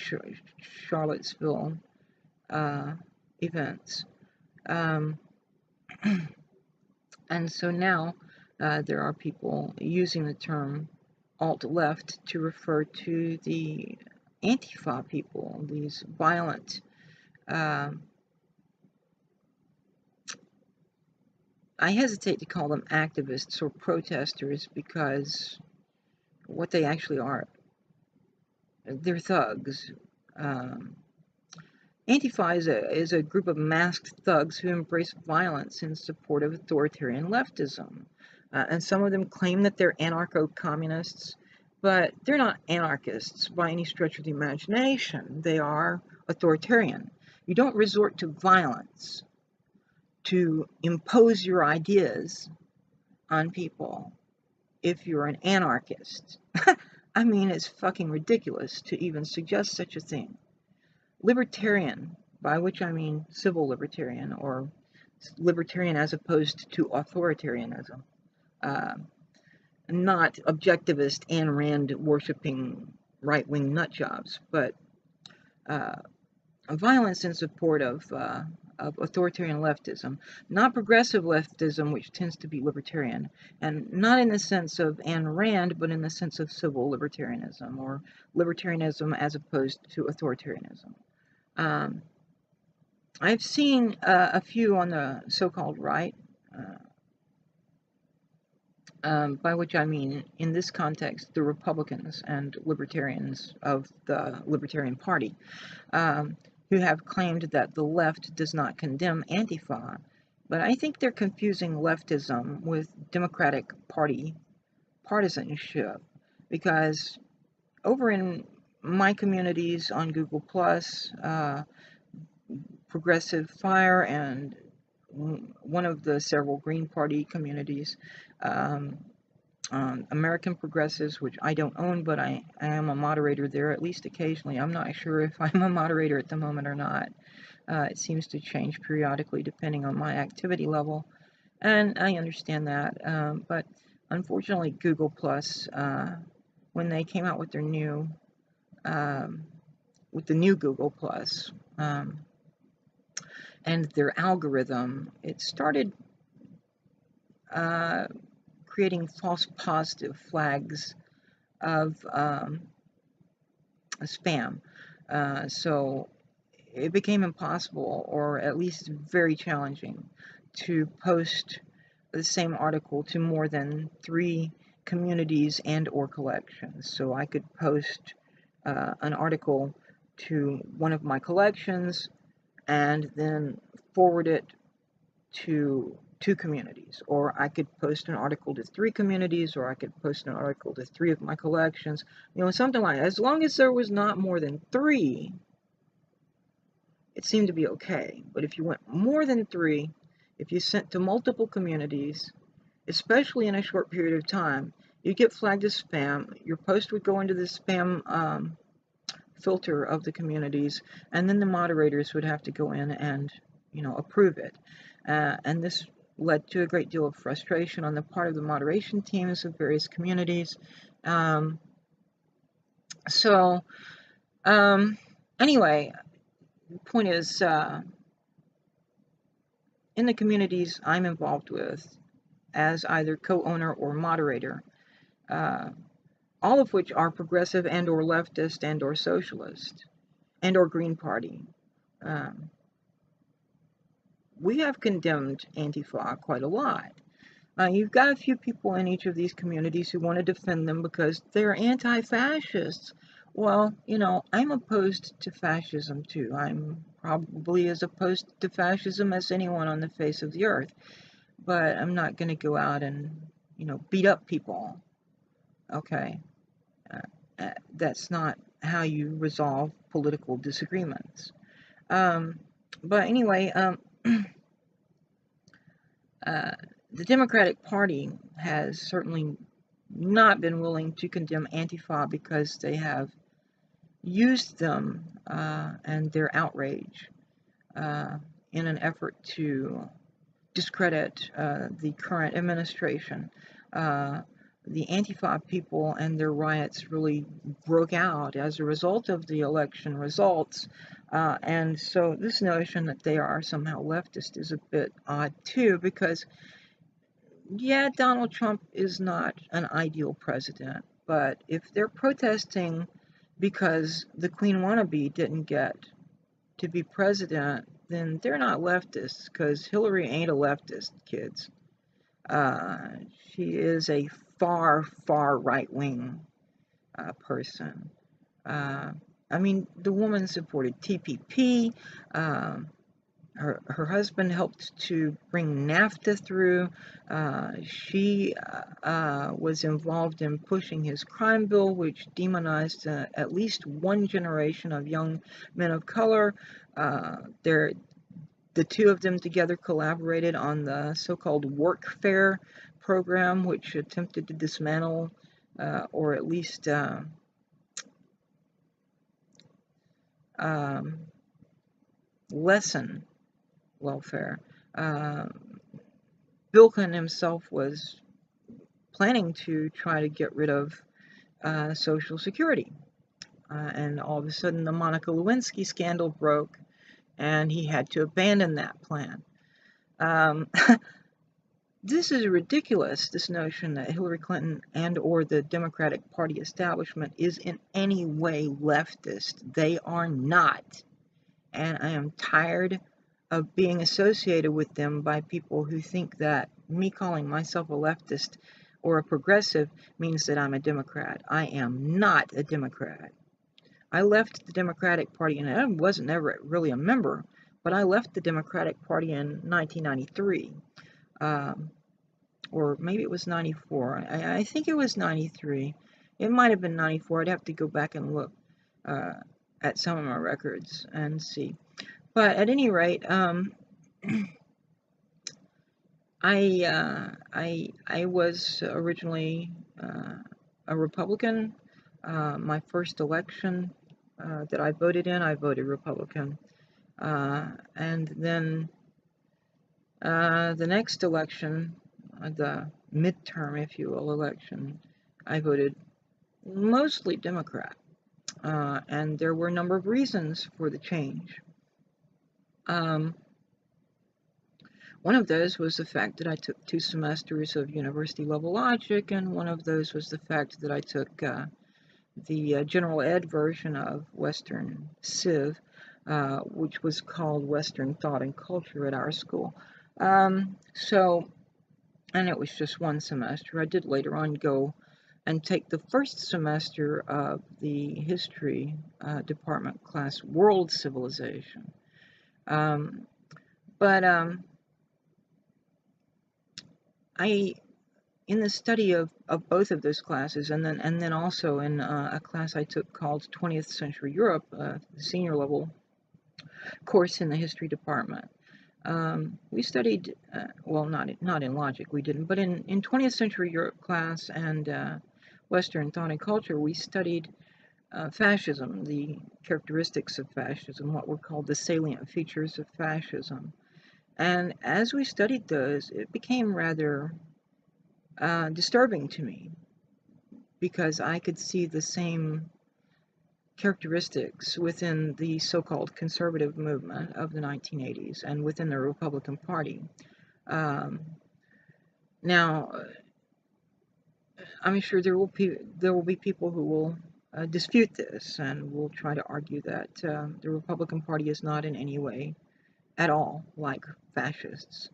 Charlottesville events. And so now there are people using the term alt-left to refer to the Antifa people, these violent, I hesitate to call them activists or protesters, because what they actually are, they're thugs. Antifa is a group of masked thugs who embrace violence in support of authoritarian leftism. And some of them claim that they're anarcho-communists, but they're not anarchists by any stretch of the imagination. They are authoritarian. You don't resort to violence to impose your ideas on people if you're an anarchist. I mean, it's fucking ridiculous to even suggest such a thing. Libertarian, by which I mean civil libertarian, or libertarian as opposed to authoritarianism, not objectivist and Rand worshipping right-wing nutjobs, but violence in support of authoritarian leftism, not progressive leftism, which tends to be libertarian, and not in the sense of Ayn Rand, but in the sense of civil libertarianism, or libertarianism as opposed to authoritarianism. I've seen a few on the so-called right, by which I mean, in this context, the Republicans and libertarians of the Libertarian Party, who have claimed that the left does not condemn Antifa. But I think they're confusing leftism with Democratic Party partisanship, because over in my communities on Google+, Progressive Fire, and one of the several Green Party communities, American Progressives, which I don't own, but I am a moderator there, at least occasionally. I'm not sure if I'm a moderator at the moment or not. It seems to change periodically depending on my activity level, and I understand that. But unfortunately, Google+, when they came out with their new, with the new Google+, and their algorithm, it started creating false positive flags of spam. So it became impossible, or at least very challenging, to post the same article to more than 3 communities and or collections. So I could post an article to one of my collections and then forward it to 2 communities, or I could post an article to 3 communities, or I could post an article to 3 of my collections, you know, something like that. As long as there was not more than 3, it seemed to be okay. But if you went more than 3, if you sent to multiple communities, especially in a short period of time, you get flagged as spam. Your post would go into the spam filter of the communities, and then the moderators would have to go in and, you know, approve it. And this led to a great deal of frustration on the part of the moderation teams of various communities. Anyway, the point is, in the communities I'm involved with as either co-owner or moderator, all of which are progressive and or leftist and or socialist and or Green Party, we have condemned Antifa quite a lot. You've got a few people in each of these communities who want to defend them because they're anti-fascists. Well, you know, I'm opposed to fascism too. I'm probably as opposed to fascism as anyone on the face of the earth. But I'm not going to go out and, you know, beat up people. Okay? That's not how you resolve political disagreements. But anyway, the Democratic Party has certainly not been willing to condemn Antifa because they have used them and their outrage in an effort to discredit the current administration. The Antifa people and their riots really broke out as a result of the election results. And so this notion that they are somehow leftist is a bit odd too, because yeah, Donald Trump is not an ideal president, but if they're protesting because the Queen wannabe didn't get to be president, then they're not leftists, because Hillary ain't a leftist, kids. She is a far, far right-wing person. I mean, the woman supported TPP. Her husband helped to bring NAFTA through. She was involved in pushing his crime bill, which demonized at least one generation of young men of color. The two of them together collaborated on the so-called workfare program, which attempted to dismantle or at least lessen welfare. Bill Clinton himself was planning to try to get rid of Social Security. And all of a sudden the Monica Lewinsky scandal broke, and he had to abandon that plan. This is ridiculous, this notion that Hillary Clinton and or the Democratic Party establishment is in any way leftist. They are not. And I am tired of being associated with them by people who think that me calling myself a leftist or a progressive means that I'm a Democrat. I am not a Democrat. I left the Democratic Party, and I wasn't ever really a member, but I left the Democratic Party in 1993. Or maybe it was 94. I think it was 93. It might have been 94. I'd have to go back and look at some of my records and see. But at any rate, I was originally a Republican. My first election that I voted in, I voted Republican. And then the next election, the midterm, if you will, election, I voted mostly Democrat. And there were a number of reasons for the change. One of those was the fact that I took 2 semesters of university level logic, and one of those was the fact that I took the general ed version of Western Civ, which was called Western Thought and Culture at our school. And it was just 1 semester. I did later on go and take the first semester of the history department class, World Civilization. In the study of both of those classes, and then also in a class I took called 20th Century Europe, the senior level course in the history department. We studied, well, not in logic, we didn't, but in 20th Century Europe class and Western Thought and Culture, we studied fascism, the characteristics of fascism, what were called the salient features of fascism. And as we studied those, it became rather disturbing to me, because I could see the same characteristics within the so-called conservative movement of the 1980s and within the Republican Party. Now, I'm sure there will be people who will dispute this and will try to argue that the Republican Party is not in any way at all like fascists.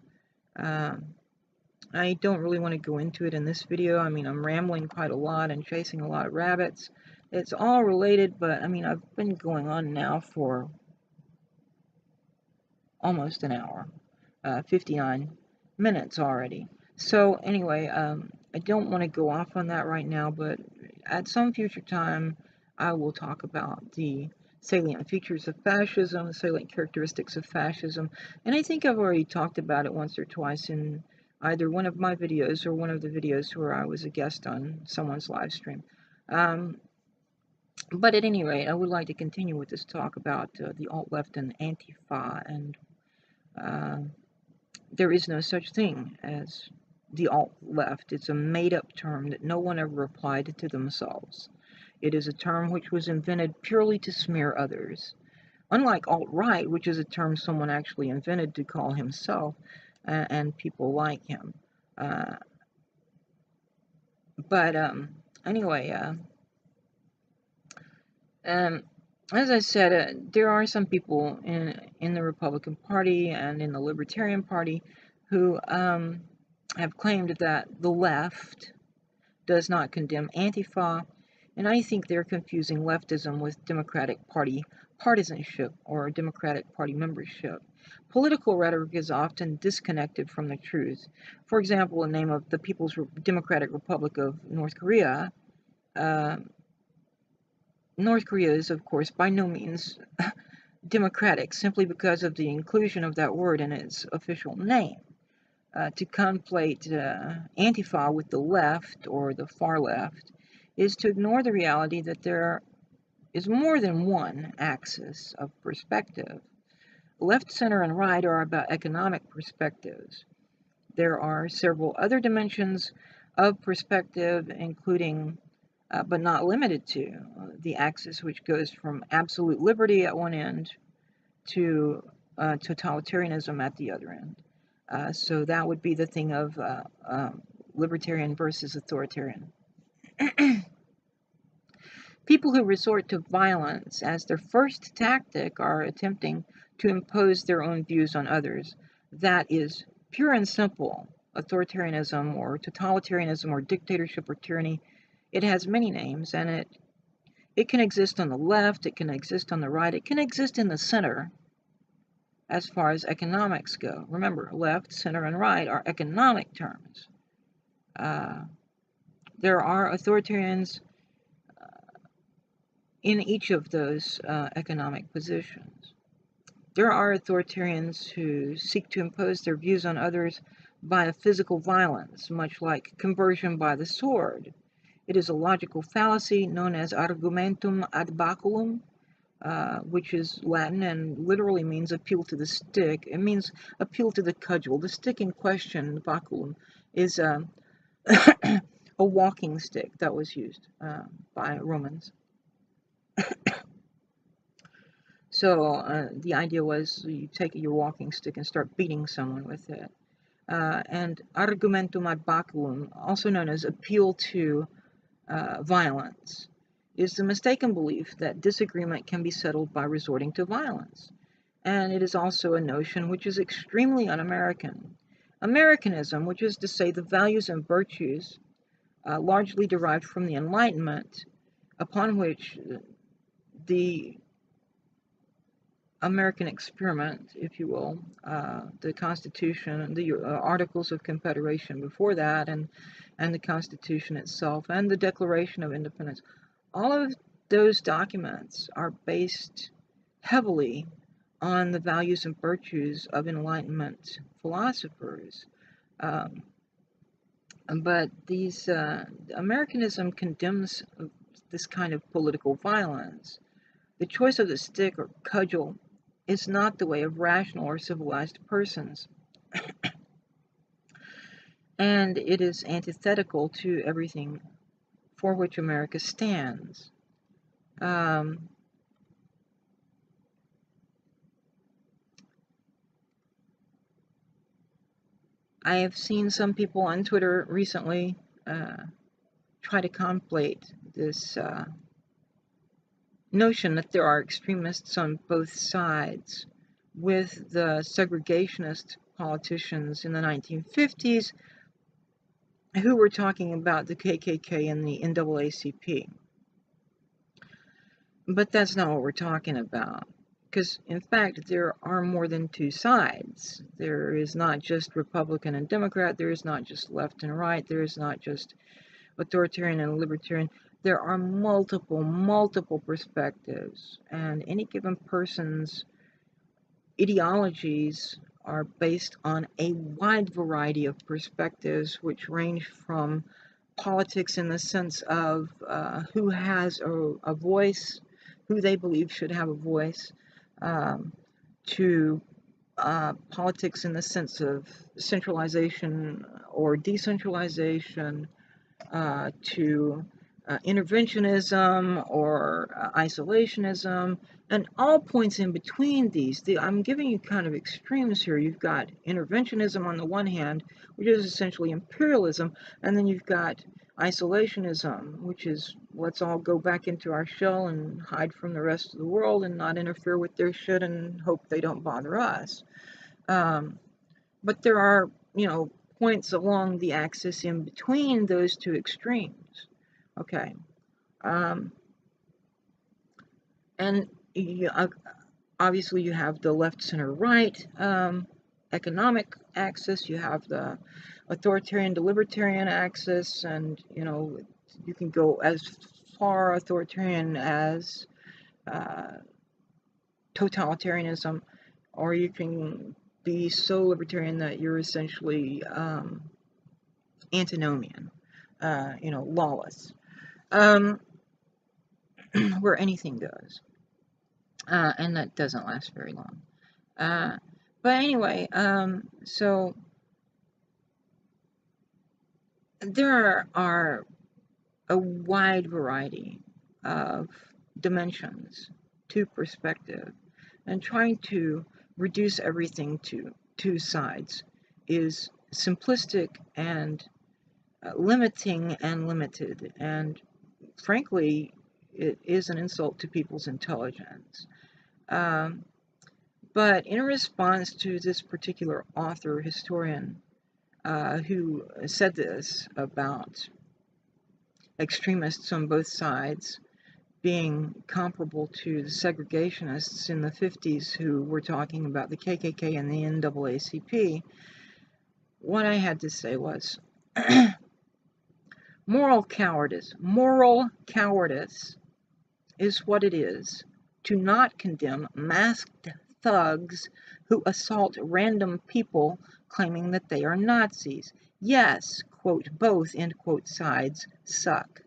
I don't really want to go into it in this video. I mean, I'm rambling quite a lot and chasing a lot of rabbits. It's all related, but I mean, I've been going on now for almost an hour, 59 minutes already. So anyway, I don't want to go off on that right now, but at some future time, I will talk about the salient features of fascism, salient characteristics of fascism, and I think I've already talked about it once or twice in either one of my videos or one of the videos where I was a guest on someone's live stream. But at any rate, I would like to continue with this talk about the alt-left and Antifa, and there is no such thing as the alt-left. It's a made-up term that no one ever applied to themselves. It is a term which was invented purely to smear others. Unlike alt-right, which is a term someone actually invented to call himself and people like him. Anyway, as I said, there are some people in the Republican Party and in the Libertarian Party who have claimed that the left does not condemn Antifa, and I think they're confusing leftism with Democratic Party partisanship or Democratic Party membership. Political rhetoric is often disconnected from the truth. For example, in the name of the People's Democratic Republic of North Korea, North Korea is, of course, by no means democratic, simply because of the inclusion of that word in its official name. To conflate Antifa with the left or the far left is to ignore the reality that there is more than one axis of perspective. Left, center, and right are about economic perspectives. There are several other dimensions of perspective, including but not limited to, the axis which goes from absolute liberty at one end to totalitarianism at the other end. So that would be the thing of libertarian versus authoritarian. People who resort to violence as their first tactic are attempting to impose their own views on others. That is pure and simple authoritarianism or totalitarianism or dictatorship or tyranny. It has many names, and it can exist on the left, it can exist on the right, it can exist in the center as far as economics go. Remember, left, center, and right are economic terms. There are authoritarians in each of those economic positions. There are authoritarians who seek to impose their views on others via physical violence, much like conversion by the sword. It is a logical fallacy known as argumentum ad baculum, which is Latin and literally means appeal to the stick. It means appeal to the cudgel. The stick in question, the baculum, is a walking stick that was used by Romans. So the idea was you take your walking stick and start beating someone with it. And argumentum ad baculum, also known as appeal to violence, is the mistaken belief that disagreement can be settled by resorting to violence. And it is also a notion which is extremely un-American. Americanism, which is to say the values and virtues largely derived from the Enlightenment, upon which the American experiment, if you will, the Constitution, the Articles of Confederation before that, and the Constitution itself, and the Declaration of Independence, all of those documents are based heavily on the values and virtues of Enlightenment philosophers. But these Americanism condemns this kind of political violence. The choice of the stick or cudgel is not the way of rational or civilized persons. And it is antithetical to everything for which America stands. I have seen some people on Twitter recently try to conflate this notion that there are extremists on both sides with the segregationist politicians in the 1950s who were talking about the KKK and the NAACP. But that's not what we're talking about, because in fact there are more than two sides. There is not just Republican and Democrat, there is not just left and right, there is not just authoritarian and libertarian. There are multiple perspectives, and any given person's ideologies are based on a wide variety of perspectives, which range from politics in the sense of who has a voice, who they believe should have a voice, to politics in the sense of centralization or decentralization, to interventionism or isolationism, and all points in between these. I'm giving you kind of extremes here. You've got interventionism on the one hand, which is essentially imperialism, and then you've got isolationism, which is let's all go back into our shell and hide from the rest of the world and not interfere with their shit and hope they don't bother us. But there are, points along the axis in between those two extremes. Okay. And obviously you have the left, center, right economic axis. You have the authoritarian to libertarian axis, and you can go as far authoritarian as totalitarianism, or you can be so libertarian that you're essentially antinomian, lawless, where anything goes, and that doesn't last very long. But anyway, so there are a wide variety of dimensions to perspective, and trying to reduce everything to two sides is simplistic and limiting and limited, and frankly, it is an insult to people's intelligence. But in response to this particular author, historian, who said this about extremists on both sides being comparable to the segregationists in the 50s who were talking about the KKK and the NAACP, what I had to say was, moral cowardice is what it is to not condemn masked thugs who assault random people claiming that they are Nazis. Yes, quote, both, end quote, sides suck.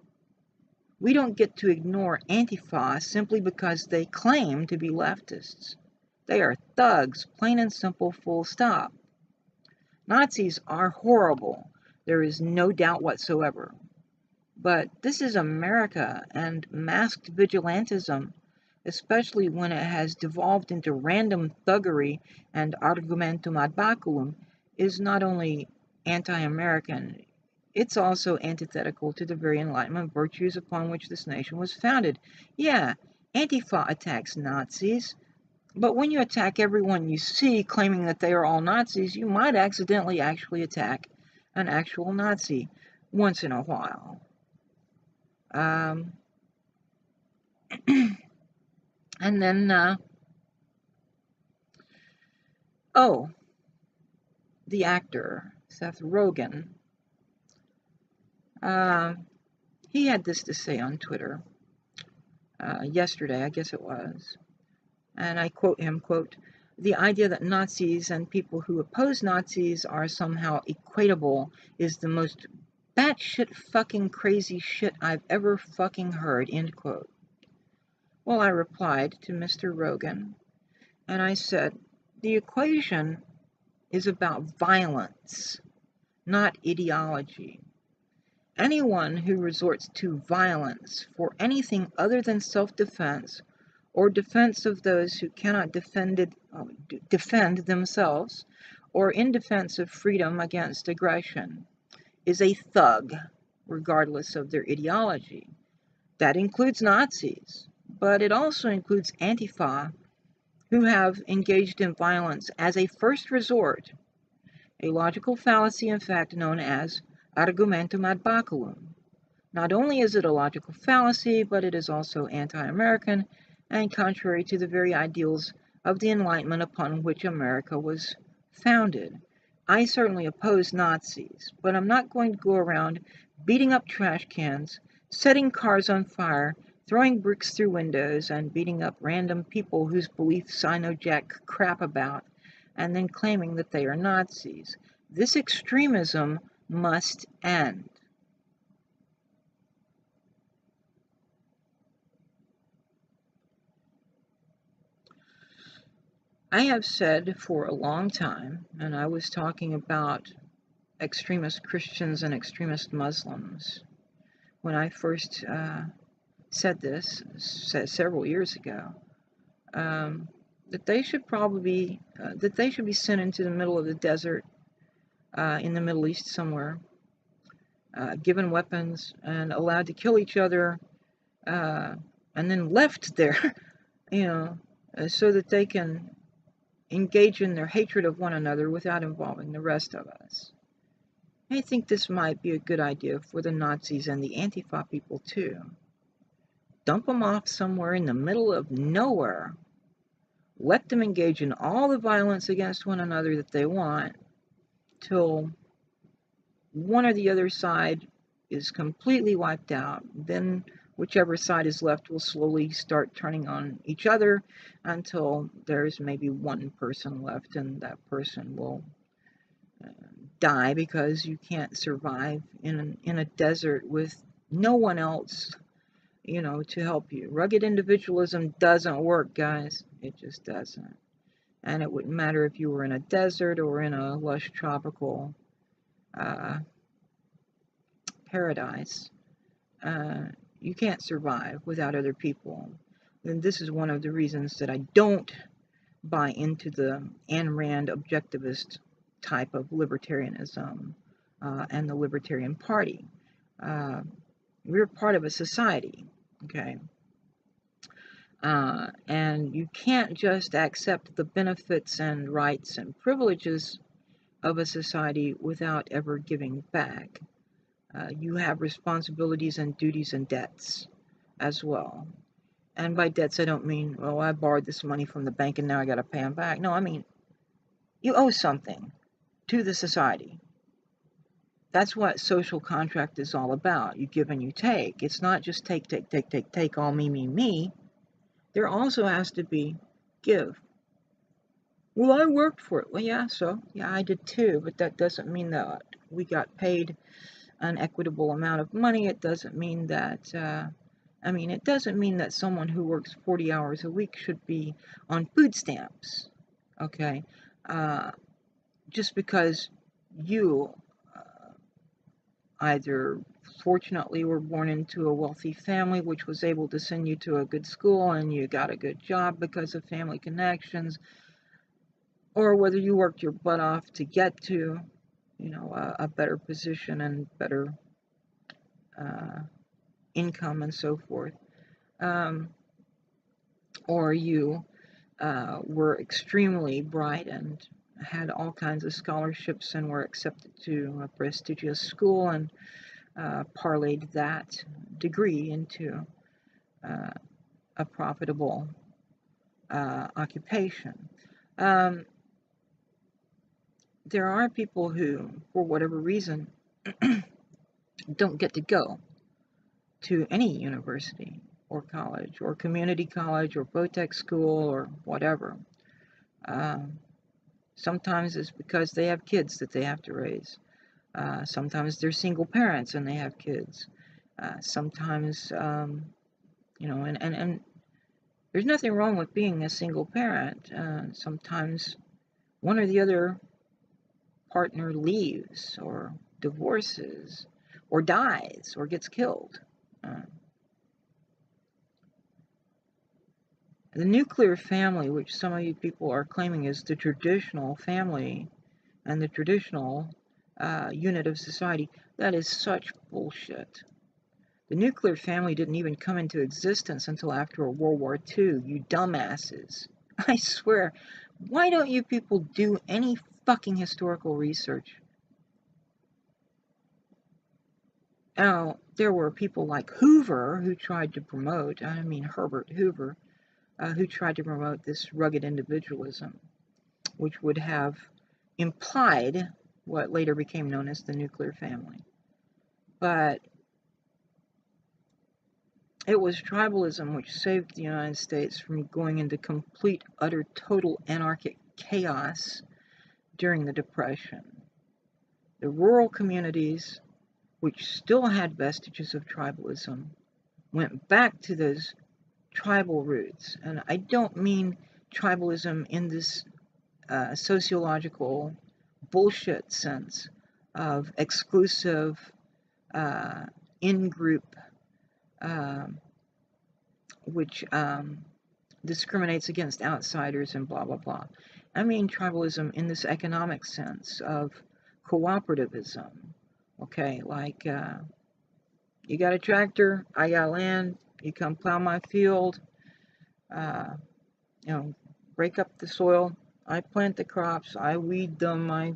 We don't get to ignore Antifa simply because they claim to be leftists. They are thugs, plain and simple, full stop. Nazis are horrible. There is no doubt whatsoever. But this is America, and masked vigilantism, especially when it has devolved into random thuggery and argumentum ad baculum, is not only anti-American, it's also antithetical to the very Enlightenment virtues upon which this nation was founded. Yeah, Antifa attacks Nazis, but when you attack everyone you see claiming that they are all Nazis, you might accidentally actually attack an actual Nazi once in a while. And then, the actor, Seth Rogen, he had this to say on Twitter yesterday, I guess it was, and I quote him, quote, "The idea that Nazis and people who oppose Nazis are somehow equatable is the most batshit fucking crazy shit I've ever fucking heard," end quote. Well, I replied to Mr. Rogan, and I said, the equation is about violence, not ideology. Anyone who resorts to violence for anything other than self-defense or defense of those who cannot defend themselves, or in defense of freedom against aggression, is a thug, regardless of their ideology. That includes Nazis, but it also includes Antifa, who have engaged in violence as a first resort, a logical fallacy, in fact, known as argumentum ad baculum. Not only is it a logical fallacy, but it is also anti-American and contrary to the very ideals of the Enlightenment upon which America was founded. I certainly oppose Nazis, but I'm not going to go around beating up trash cans, setting cars on fire, throwing bricks through windows, and beating up random people whose beliefs I know jack crap about, and then claiming that they are Nazis. This extremism must end. I have said for a long time, and I was talking about extremist Christians and extremist Muslims when I first said this several years ago, that they should probably be sent into the middle of the desert in the Middle East somewhere, given weapons and allowed to kill each other, and then left there, so that they can engage in their hatred of one another without involving the rest of us. I think this might be a good idea for the Nazis and the Antifa people too. Dump them off somewhere in the middle of nowhere. Let them engage in all the violence against one another that they want till one or the other side is completely wiped out. Then whichever side is left will slowly start turning on each other until there's maybe one person left, and that person will die because you can't survive in a desert with no one else, to help you. Rugged individualism doesn't work, guys. It just doesn't. And it wouldn't matter if you were in a desert or in a lush tropical paradise. You can't survive without other people. And this is one of the reasons that I don't buy into the Ayn Rand objectivist type of libertarianism and the Libertarian Party. We're part of a society, okay? And you can't just accept the benefits and rights and privileges of a society without ever giving back. You have responsibilities and duties and debts as well. And by debts, I don't mean, well, I borrowed this money from the bank and now I got to pay them back. No, I mean, you owe something to the society. That's what social contract is all about. You give and you take. It's not just take, all me. There also has to be give. Well, I worked for it. Well, yeah, I did too, but that doesn't mean that we got paid an equitable amount of money. It doesn't mean that, it doesn't mean that someone who works 40 hours a week should be on food stamps, okay? Just because you either fortunately were born into a wealthy family which was able to send you to a good school and you got a good job because of family connections, or whether you worked your butt off to get to, a better position and better income and so forth, or you were extremely bright and had all kinds of scholarships and were accepted to a prestigious school and parlayed that degree into a profitable occupation. There are people who, for whatever reason, don't get to go to any university or college or community college or vo-tech school or whatever. Sometimes it's because they have kids that they have to raise. Sometimes they're single parents and they have kids. Sometimes, and there's nothing wrong with being a single parent. Sometimes one or the other partner leaves or divorces or dies or gets killed. The nuclear family, which some of you people are claiming is the traditional family and the traditional unit of society, that is such bullshit. The nuclear family didn't even come into existence until after World War II, you dumbasses. I swear, why don't you people do any fucking historical research? Now, there were people like Hoover who tried to promote, Herbert Hoover, who tried to promote this rugged individualism, which would have implied what later became known as the nuclear family. But it was tribalism which saved the United States from going into complete, utter, total anarchic chaos during the Depression. The rural communities, which still had vestiges of tribalism, went back to those tribal roots. And I don't mean tribalism in this sociological bullshit sense of exclusive in-group, which discriminates against outsiders and blah, blah, blah. I mean tribalism in this economic sense of cooperativism. Okay, like you got a tractor, I got land, you come plow my field, break up the soil, I plant the crops, I weed them, I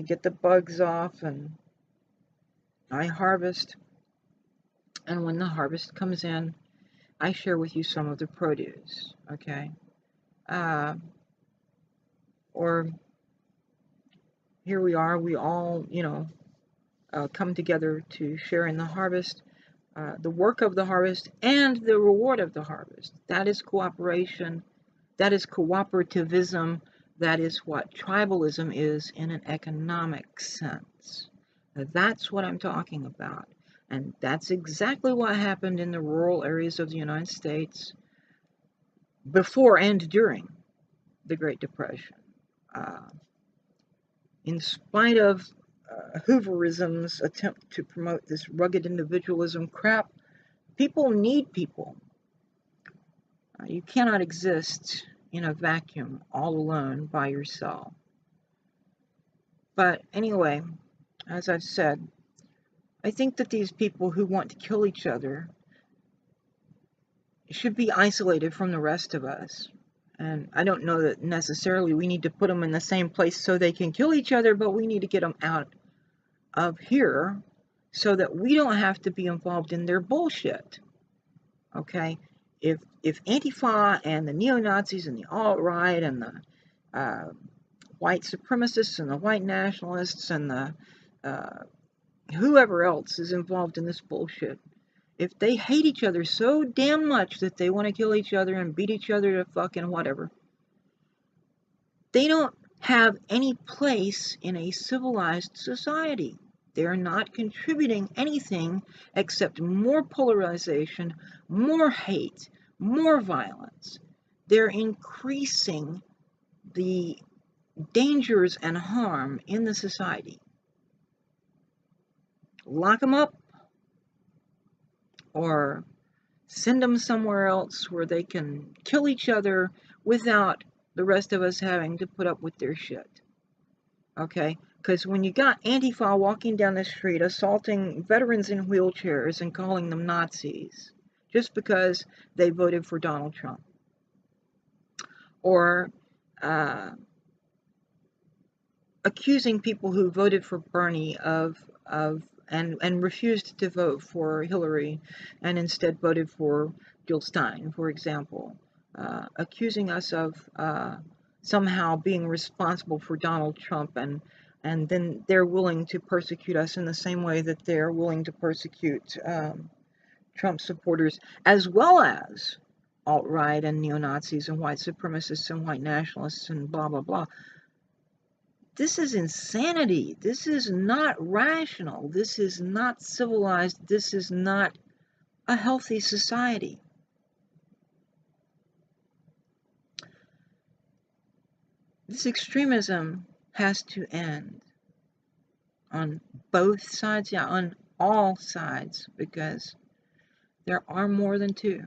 get the bugs off, and I harvest. And when the harvest comes in, I share with you some of the produce, okay? Or here we are, we all, come together to share in the harvest, the work of the harvest and the reward of the harvest. That is cooperation. That is cooperativism. That is what tribalism is in an economic sense. That's what I'm talking about. And that's exactly what happened in the rural areas of the United States before and during the Great Depression. In spite of Hooverism's attempt to promote this rugged individualism crap, people need people. You cannot exist in a vacuum all alone by yourself. But anyway, as I've said, I think that these people who want to kill each other should be isolated from the rest of us. And I don't know that necessarily we need to put them in the same place so they can kill each other, but we need to get them out of here so that we don't have to be involved in their bullshit. Okay? If Antifa and the neo-Nazis and the alt-right and the white supremacists and the white nationalists and the whoever else is involved in this bullshit, if they hate each other so damn much that they want to kill each other and beat each other to fucking whatever, they don't have any place in a civilized society. They're not contributing anything except more polarization, more hate, more violence. They're increasing the dangers and harm in the society. Lock them up or send them somewhere else where they can kill each other without the rest of us having to put up with their shit. Okay? Because when you got Antifa walking down the street assaulting veterans in wheelchairs and calling them Nazis just because they voted for Donald Trump, or accusing people who voted for Bernie and refused to vote for Hillary and instead voted for Jill Stein, for example, accusing us of somehow being responsible for Donald Trump, and then they're willing to persecute us in the same way that they're willing to persecute Trump supporters, as well as alt-right and neo-Nazis and white supremacists and white nationalists and blah, blah, blah. This is insanity. This is not rational. This is not civilized. This is not a healthy society. This extremism has to end on both sides, yeah, on all sides, because there are more than two.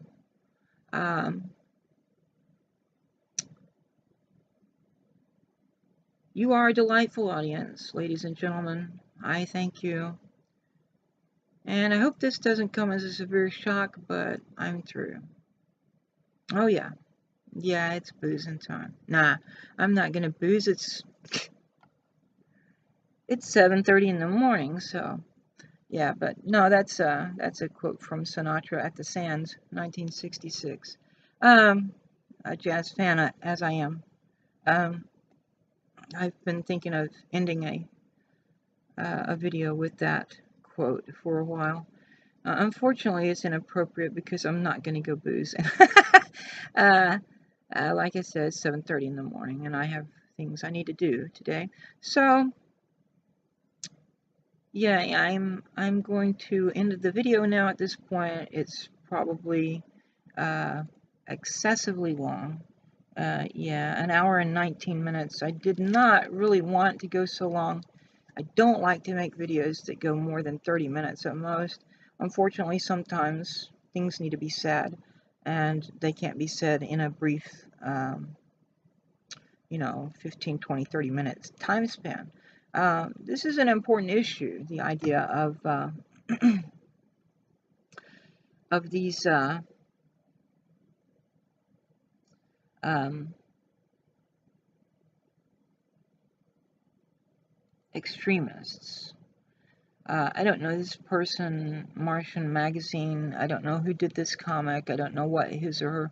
You are a delightful audience, ladies and gentlemen. I thank you. And I hope this doesn't come as a severe shock, but I'm through. Oh yeah. Yeah, it's boozing time. Nah, I'm not gonna booze. It's 7:30 in the morning, so yeah, but no, that's a quote from Sinatra at the Sands, 1966. A jazz fan as I am. I've been thinking of ending a video with that quote for a while. Unfortunately, it's inappropriate because I'm not going to go boozing. Like I said, it's 7:30 in the morning, and I have things I need to do today. So, yeah, I'm going to end the video now. At this point, it's probably excessively long. Yeah, an hour and 19 minutes. I did not really want to go so long. I don't like to make videos that go more than 30 minutes at most. Unfortunately, sometimes things need to be said, and they can't be said in a brief, 15, 20, 30 minutes time span. This is an important issue, the idea of of these extremists. I don't know this person, Martian Magazine. I don't know who did this comic. I don't know what his or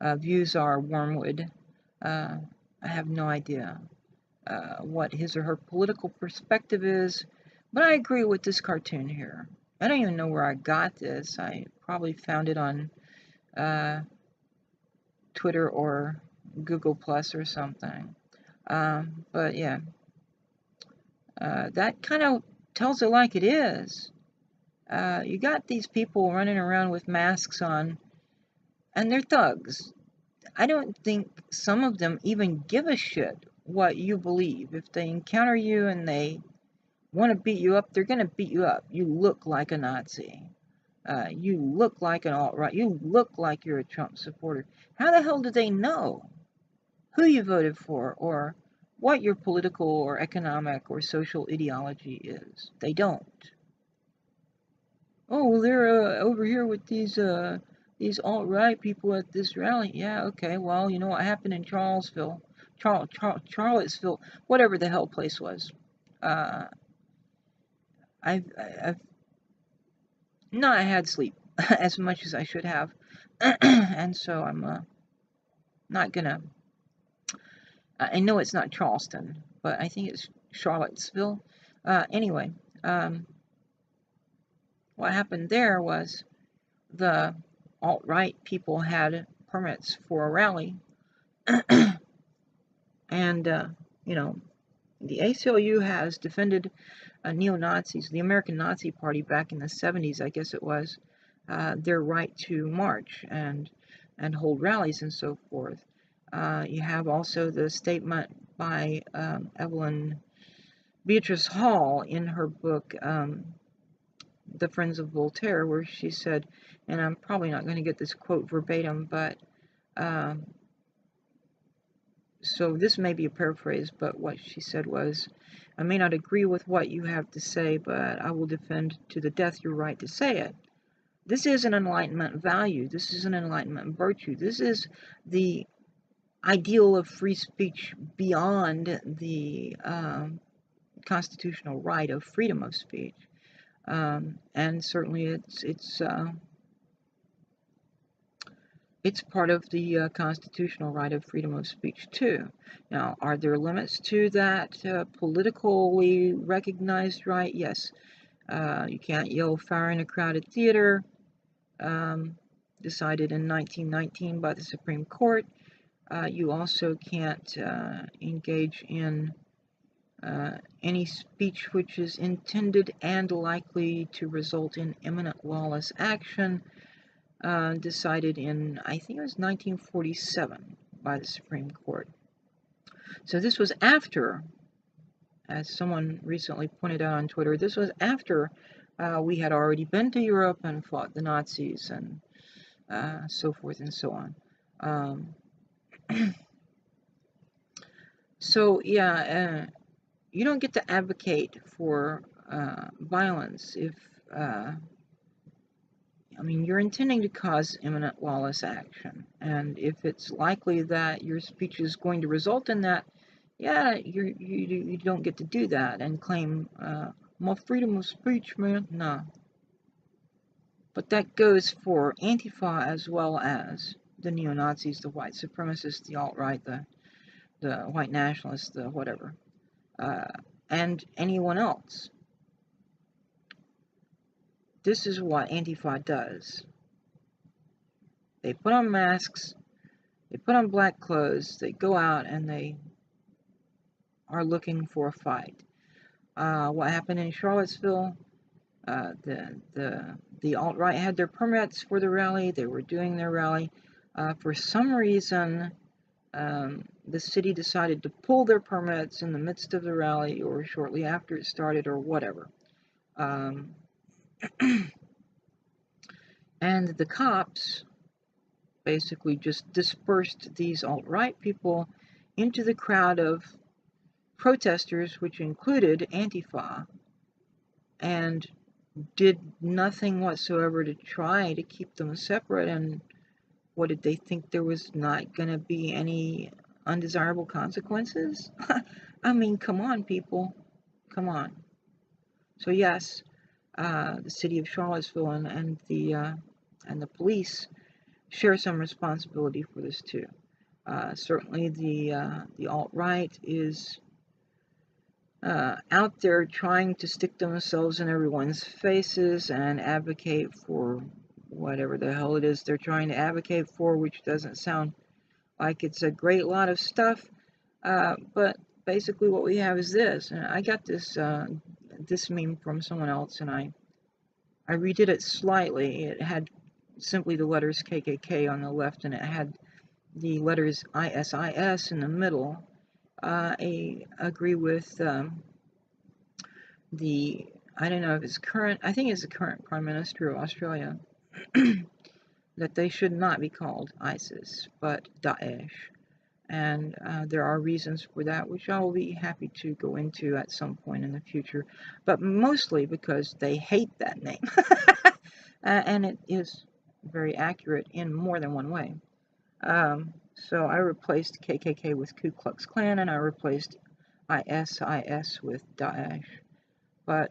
her views are, Wormwood. I have no idea what his or her political perspective is, but I agree with this cartoon here. I don't even know where I got this. I probably found it on Twitter or Google Plus or something. But yeah, that kind of tells it like it is. You got these people running around with masks on, and they're thugs. I don't think some of them even give a shit what you believe. If they encounter you and they want to beat you up, they're going to beat you up. You look like a Nazi. You look like an alt-right. You look like you're a Trump supporter. How the hell do they know who you voted for or what your political or economic or social ideology is? They don't. Oh, well, they're over here with these alt-right people at this rally. Yeah, okay. Well, you know what happened in Charlottesville, Charlottesville, whatever the hell place was. I've not had sleep as much as I should have, and so I'm not gonna. I know it's not Charleston, but I think it's Charlottesville. Anyway, what happened there was the alt-right people had permits for a rally, and the ACLU has defended neo-Nazis, the American Nazi Party back in the 70s, I guess it was, their right to march and hold rallies and so forth. You have also the statement by Evelyn Beatrice Hall in her book, The Friends of Voltaire, where she said, and I'm probably not going to get this quote verbatim, but so this may be a paraphrase, but what she said was, I may not agree with what you have to say, but I will defend to the death your right to say it. This is an Enlightenment value. This is an Enlightenment virtue. This is the ideal of free speech beyond the constitutional right of freedom of speech. And certainly it's part of the constitutional right of freedom of speech too. Now, are there limits to that politically recognized right? Yes. You can't yell fire in a crowded theater, decided in 1919 by the Supreme Court. You also can't engage in any speech which is intended and likely to result in imminent lawless action, decided in, I think it was 1947 by the Supreme Court. So this was after, as someone recently pointed out on Twitter, this was after we had already been to Europe and fought the Nazis and so forth and so on. So yeah, you don't get to advocate for violence if, you're intending to cause imminent lawless action, and if it's likely that your speech is going to result in that, yeah, you don't get to do that and claim more freedom of speech, man. No. But that goes for Antifa as well as the neo-Nazis, the white supremacists, the alt-right, the white nationalists, the whatever, and anyone else. This is what Antifa does. They put on masks, They put on black clothes, they go out, and they are looking for a fight. What happened in Charlottesville? The alt-right had their permits for the rally. They were doing their rally. For some reason, the city decided to pull their permits in the midst of the rally or shortly after it started or whatever. And the cops basically just dispersed these alt-right people into the crowd of protesters, which included Antifa, and did nothing whatsoever to try to keep them separate. And what did they think? There was not going to be any undesirable consequences? I mean, come on, people. Come on. So yes, the city of Charlottesville and the police share some responsibility for this too. Certainly the alt-right is out there trying to stick themselves in everyone's faces and advocate for whatever the hell it is they're trying to advocate for, which doesn't sound like it's a great lot of stuff. But basically what we have is this, and I got this this meme from someone else, and I redid it slightly. It had simply the letters KKK on the left, and it had the letters ISIS in the middle. I agree with I don't know if it's current, I think it's the current Prime Minister of Australia, that they should not be called ISIS, but Daesh. And there are reasons for that, which I will be happy to go into at some point in the future, but mostly because they hate that name. And it is very accurate in more than one way. So I replaced KKK with Ku Klux Klan, and I replaced ISIS with Daesh. But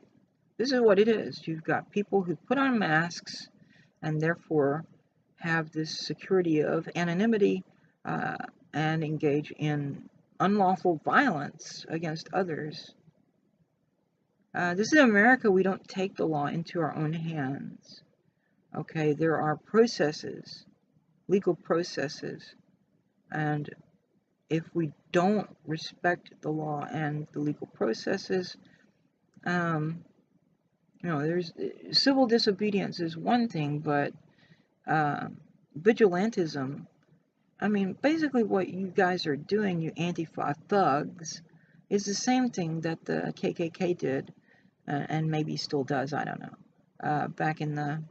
this is what it is. You've got people who put on masks and therefore have this security of anonymity and engage in unlawful violence against others. This is America. We don't take the law into our own hands. Okay, there are processes, legal processes, and if we don't respect the law and the legal processes, you know, there's civil disobedience is one thing, but vigilantism, I mean, basically what you guys are doing, you Antifa thugs, is the same thing that the KKK did, and maybe still does, I don't know, back in the,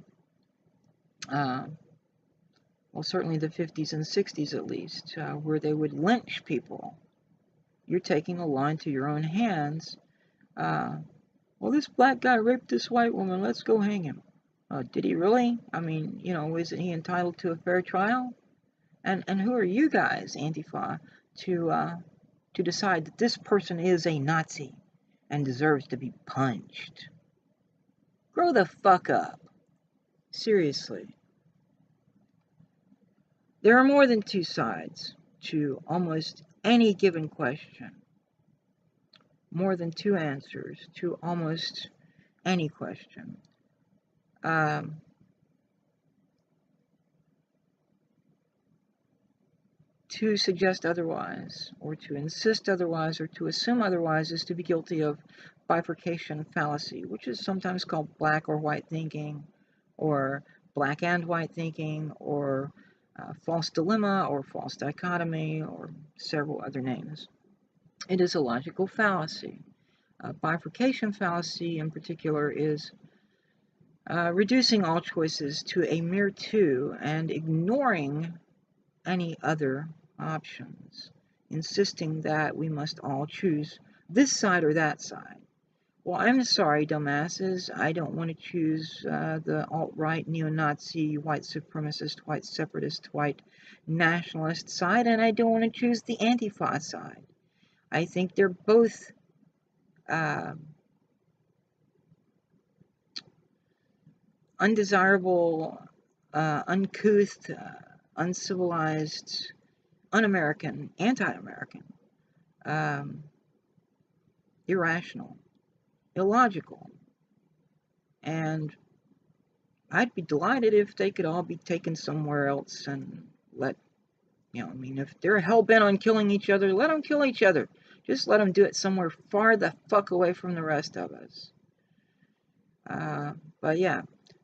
well, certainly the 50s and 60s at least, where they would lynch people. You're taking the law into your own hands. Well, this black guy raped this white woman, let's go hang him. Did he really? I mean, you know, isn't he entitled to a fair trial? And who are you guys, Antifa, to decide that this person is a Nazi and deserves to be punched? Grow the fuck up. Seriously. There are more than two sides to almost any given question. More than two answers to almost any question. To suggest otherwise, or to insist otherwise, or to assume otherwise is to be guilty of bifurcation fallacy, which is sometimes called black or white thinking, or black and white thinking, or false dilemma, or false dichotomy, or several other names. It is a logical fallacy. Bifurcation fallacy in particular is reducing all choices to a mere two and ignoring any other options, insisting that we must all choose this side or that side. Well, I'm sorry, dumbasses, I don't want to choose the alt-right, neo-Nazi, white supremacist, white separatist, white nationalist side, and I don't want to choose the Antifa side. I think they're both undesirable, uncouth, uncivilized, un-American, anti-American, irrational, illogical, and I'd be delighted if they could all be taken somewhere else and let You know, I mean, if they're hell-bent on killing each other, let them kill each other. Just let them do it somewhere far the fuck away from the rest of us. But yeah,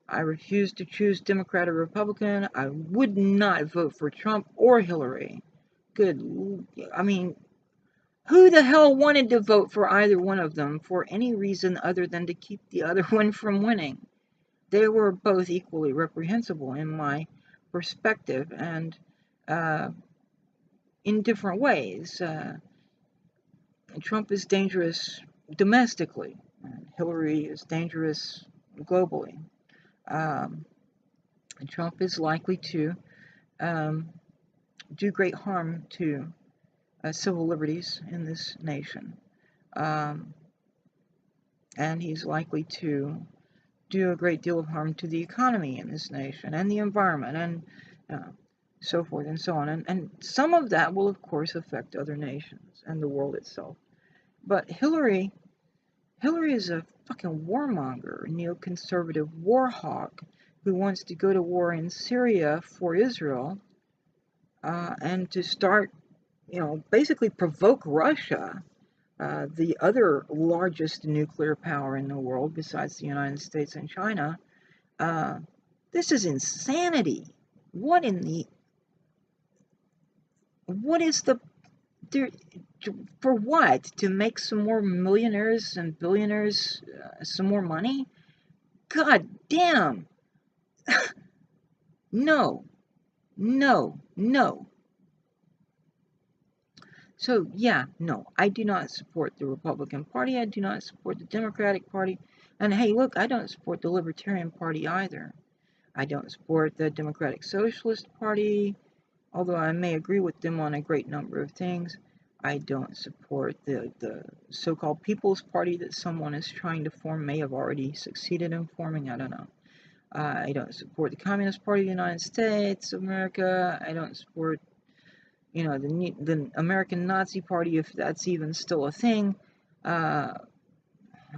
I refuse to choose Democrat or Republican. I would not vote for Trump or Hillary. I mean, who the hell wanted to vote for either one of them for any reason other than to keep the other one from winning? They were both equally reprehensible in my perspective, and in different ways. Trump is dangerous domestically, and Hillary is dangerous globally. Trump is likely to do great harm to civil liberties in this nation. And he's likely to do a great deal of harm to the economy in this nation and the environment and so forth and so on. And some of that will, of course, affect other nations and the world itself. But Hillary is a fucking warmonger, neoconservative war hawk who wants to go to war in Syria for Israel and to start, basically provoke Russia, the other largest nuclear power in the world besides the United States and China. This is insanity. What is the, for what? To make some more millionaires and billionaires some more money? God damn. No. So yeah, no, I do not support the Republican Party. I do not support the Democratic Party. And hey, look, I don't support the Libertarian Party either. I don't support the Democratic Socialist Party, although I may agree with them on a great number of things. I don't support the so-called People's Party that someone is trying to form, may have already succeeded in forming, I don't know. I don't support the Communist Party of the United States of America. I don't support, the American Nazi Party, if that's even still a thing. I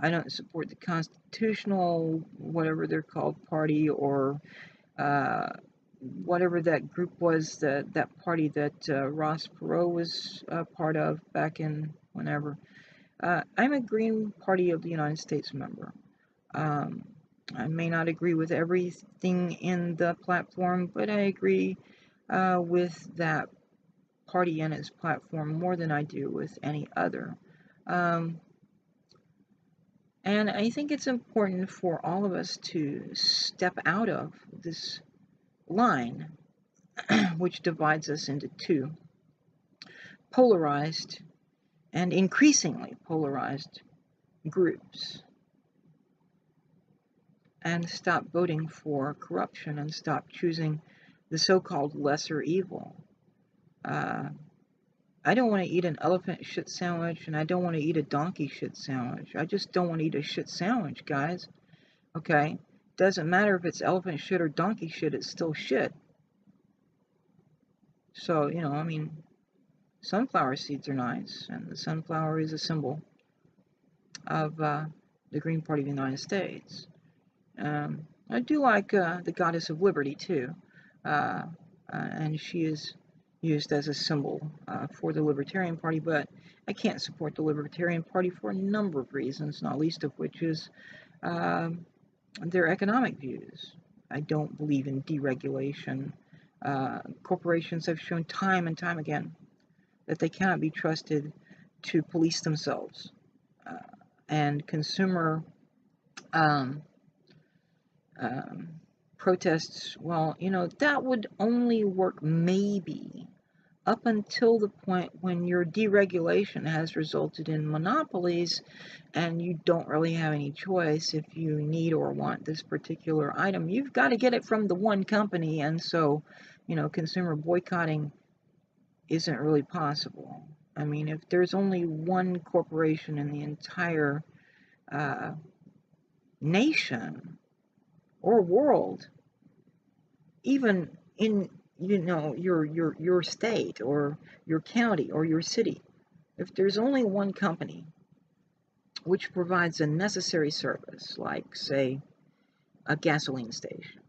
don't support the Constitutional, whatever they're called, party, or whatever that group was, that party that Ross Perot was part of back in whenever. I'm a Green Party of the United States member. I may not agree with everything in the platform, but I agree with that party and its platform more than I do with any other. And I think it's important for all of us to step out of this line, which divides us into two polarized and increasingly polarized groups, and stop voting for corruption and stop choosing the so-called lesser evil. I don't want to eat an elephant shit sandwich, and I don't want to eat a donkey shit sandwich. I just don't want to eat a shit sandwich, guys. Okay? Doesn't matter if it's elephant shit or donkey shit, it's still shit. So, sunflower seeds are nice, and the sunflower is a symbol of the Green Party of the United States. I do like the Goddess of Liberty, too, and she is used as a symbol for the Libertarian Party, but I can't support the Libertarian Party for a number of reasons, not least of which is their economic views. I don't believe in deregulation. Corporations have shown time and time again that they cannot be trusted to police themselves. And consumer protests, well, that would only work maybe up until the point when your deregulation has resulted in monopolies and you don't really have any choice if you need or want this particular item. You've got to get it from the one company, and so, consumer boycotting isn't really possible. I mean, if there's only one corporation in the entire nation or world, even in your state or your county or your city, if there's only one company which provides a necessary service, like, say, a gasoline station,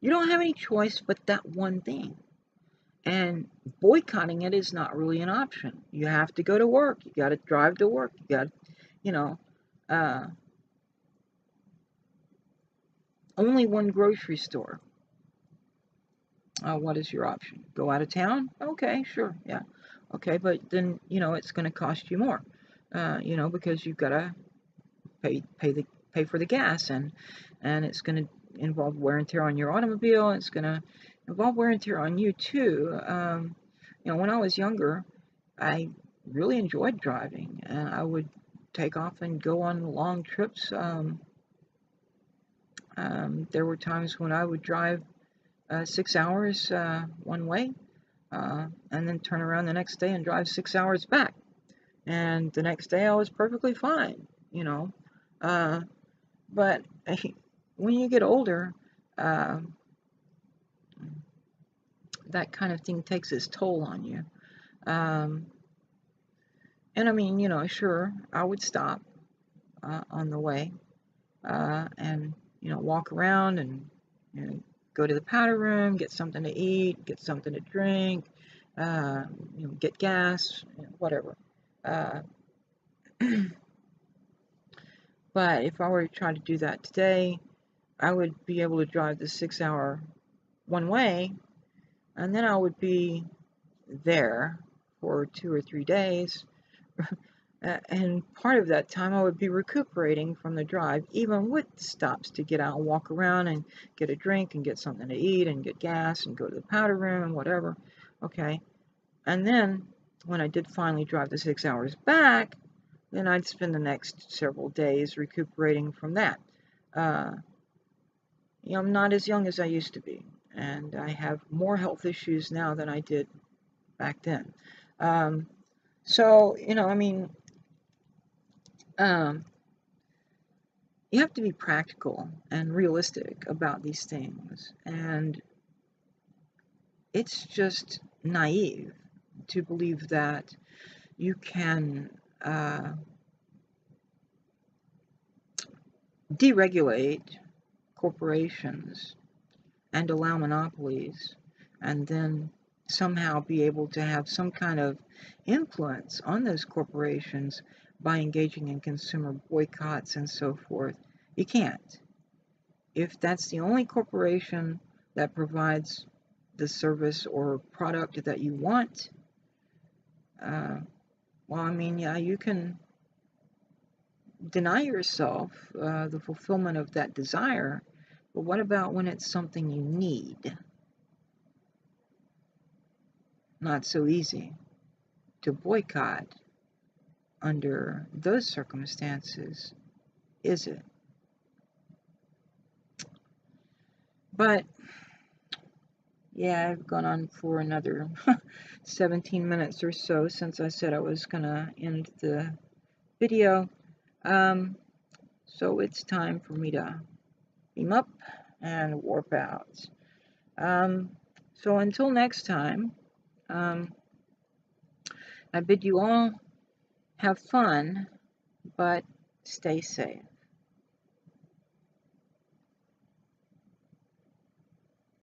you don't have any choice but that one thing. And boycotting it is not really an option. You have to go to work. You got to drive to work. You got, you know, only one grocery store. What is your option? Go out of town? Okay, sure, yeah. Okay, but then, it's going to cost you more, because you've got to pay for the gas, and it's going to involve wear and tear on your automobile. It's going to involve wear and tear on you too. When I was younger, I really enjoyed driving, and I would take off and go on long trips. There were times when I would drive 6 hours one way, and then turn around the next day and drive 6 hours back. And the next day I was perfectly fine, but when you get older, that kind of thing takes its toll on you. And I mean, sure, I would stop on the way and, walk around and, go to the powder room, get something to eat, get something to drink, get gas, whatever. But if I were to try to do that today, I would be able to drive the 6 hour one way, and then I would be there for 2 or 3 days. And part of that time I would be recuperating from the drive, even with stops to get out and walk around and get a drink and get something to eat and get gas and go to the powder room and whatever. Okay. And then when I did finally drive the 6 hours back, then I'd spend the next several days recuperating from that. I'm not as young as I used to be, and I have more health issues now than I did back then. So, you have to be practical and realistic about these things, and it's just naive to believe that you can deregulate corporations and allow monopolies, and then somehow be able to have some kind of influence on those corporations by engaging in consumer boycotts and so forth. You can't. If that's the only corporation that provides the service or product that you want, yeah, you can deny yourself the fulfillment of that desire, but what about when it's something you need? Not so easy to boycott under those circumstances, is it? But yeah, I've gone on for another 17 minutes or so since I said I was gonna end the video. So it's time for me to beam up and warp out. So until next time, I bid you all have fun, but stay safe.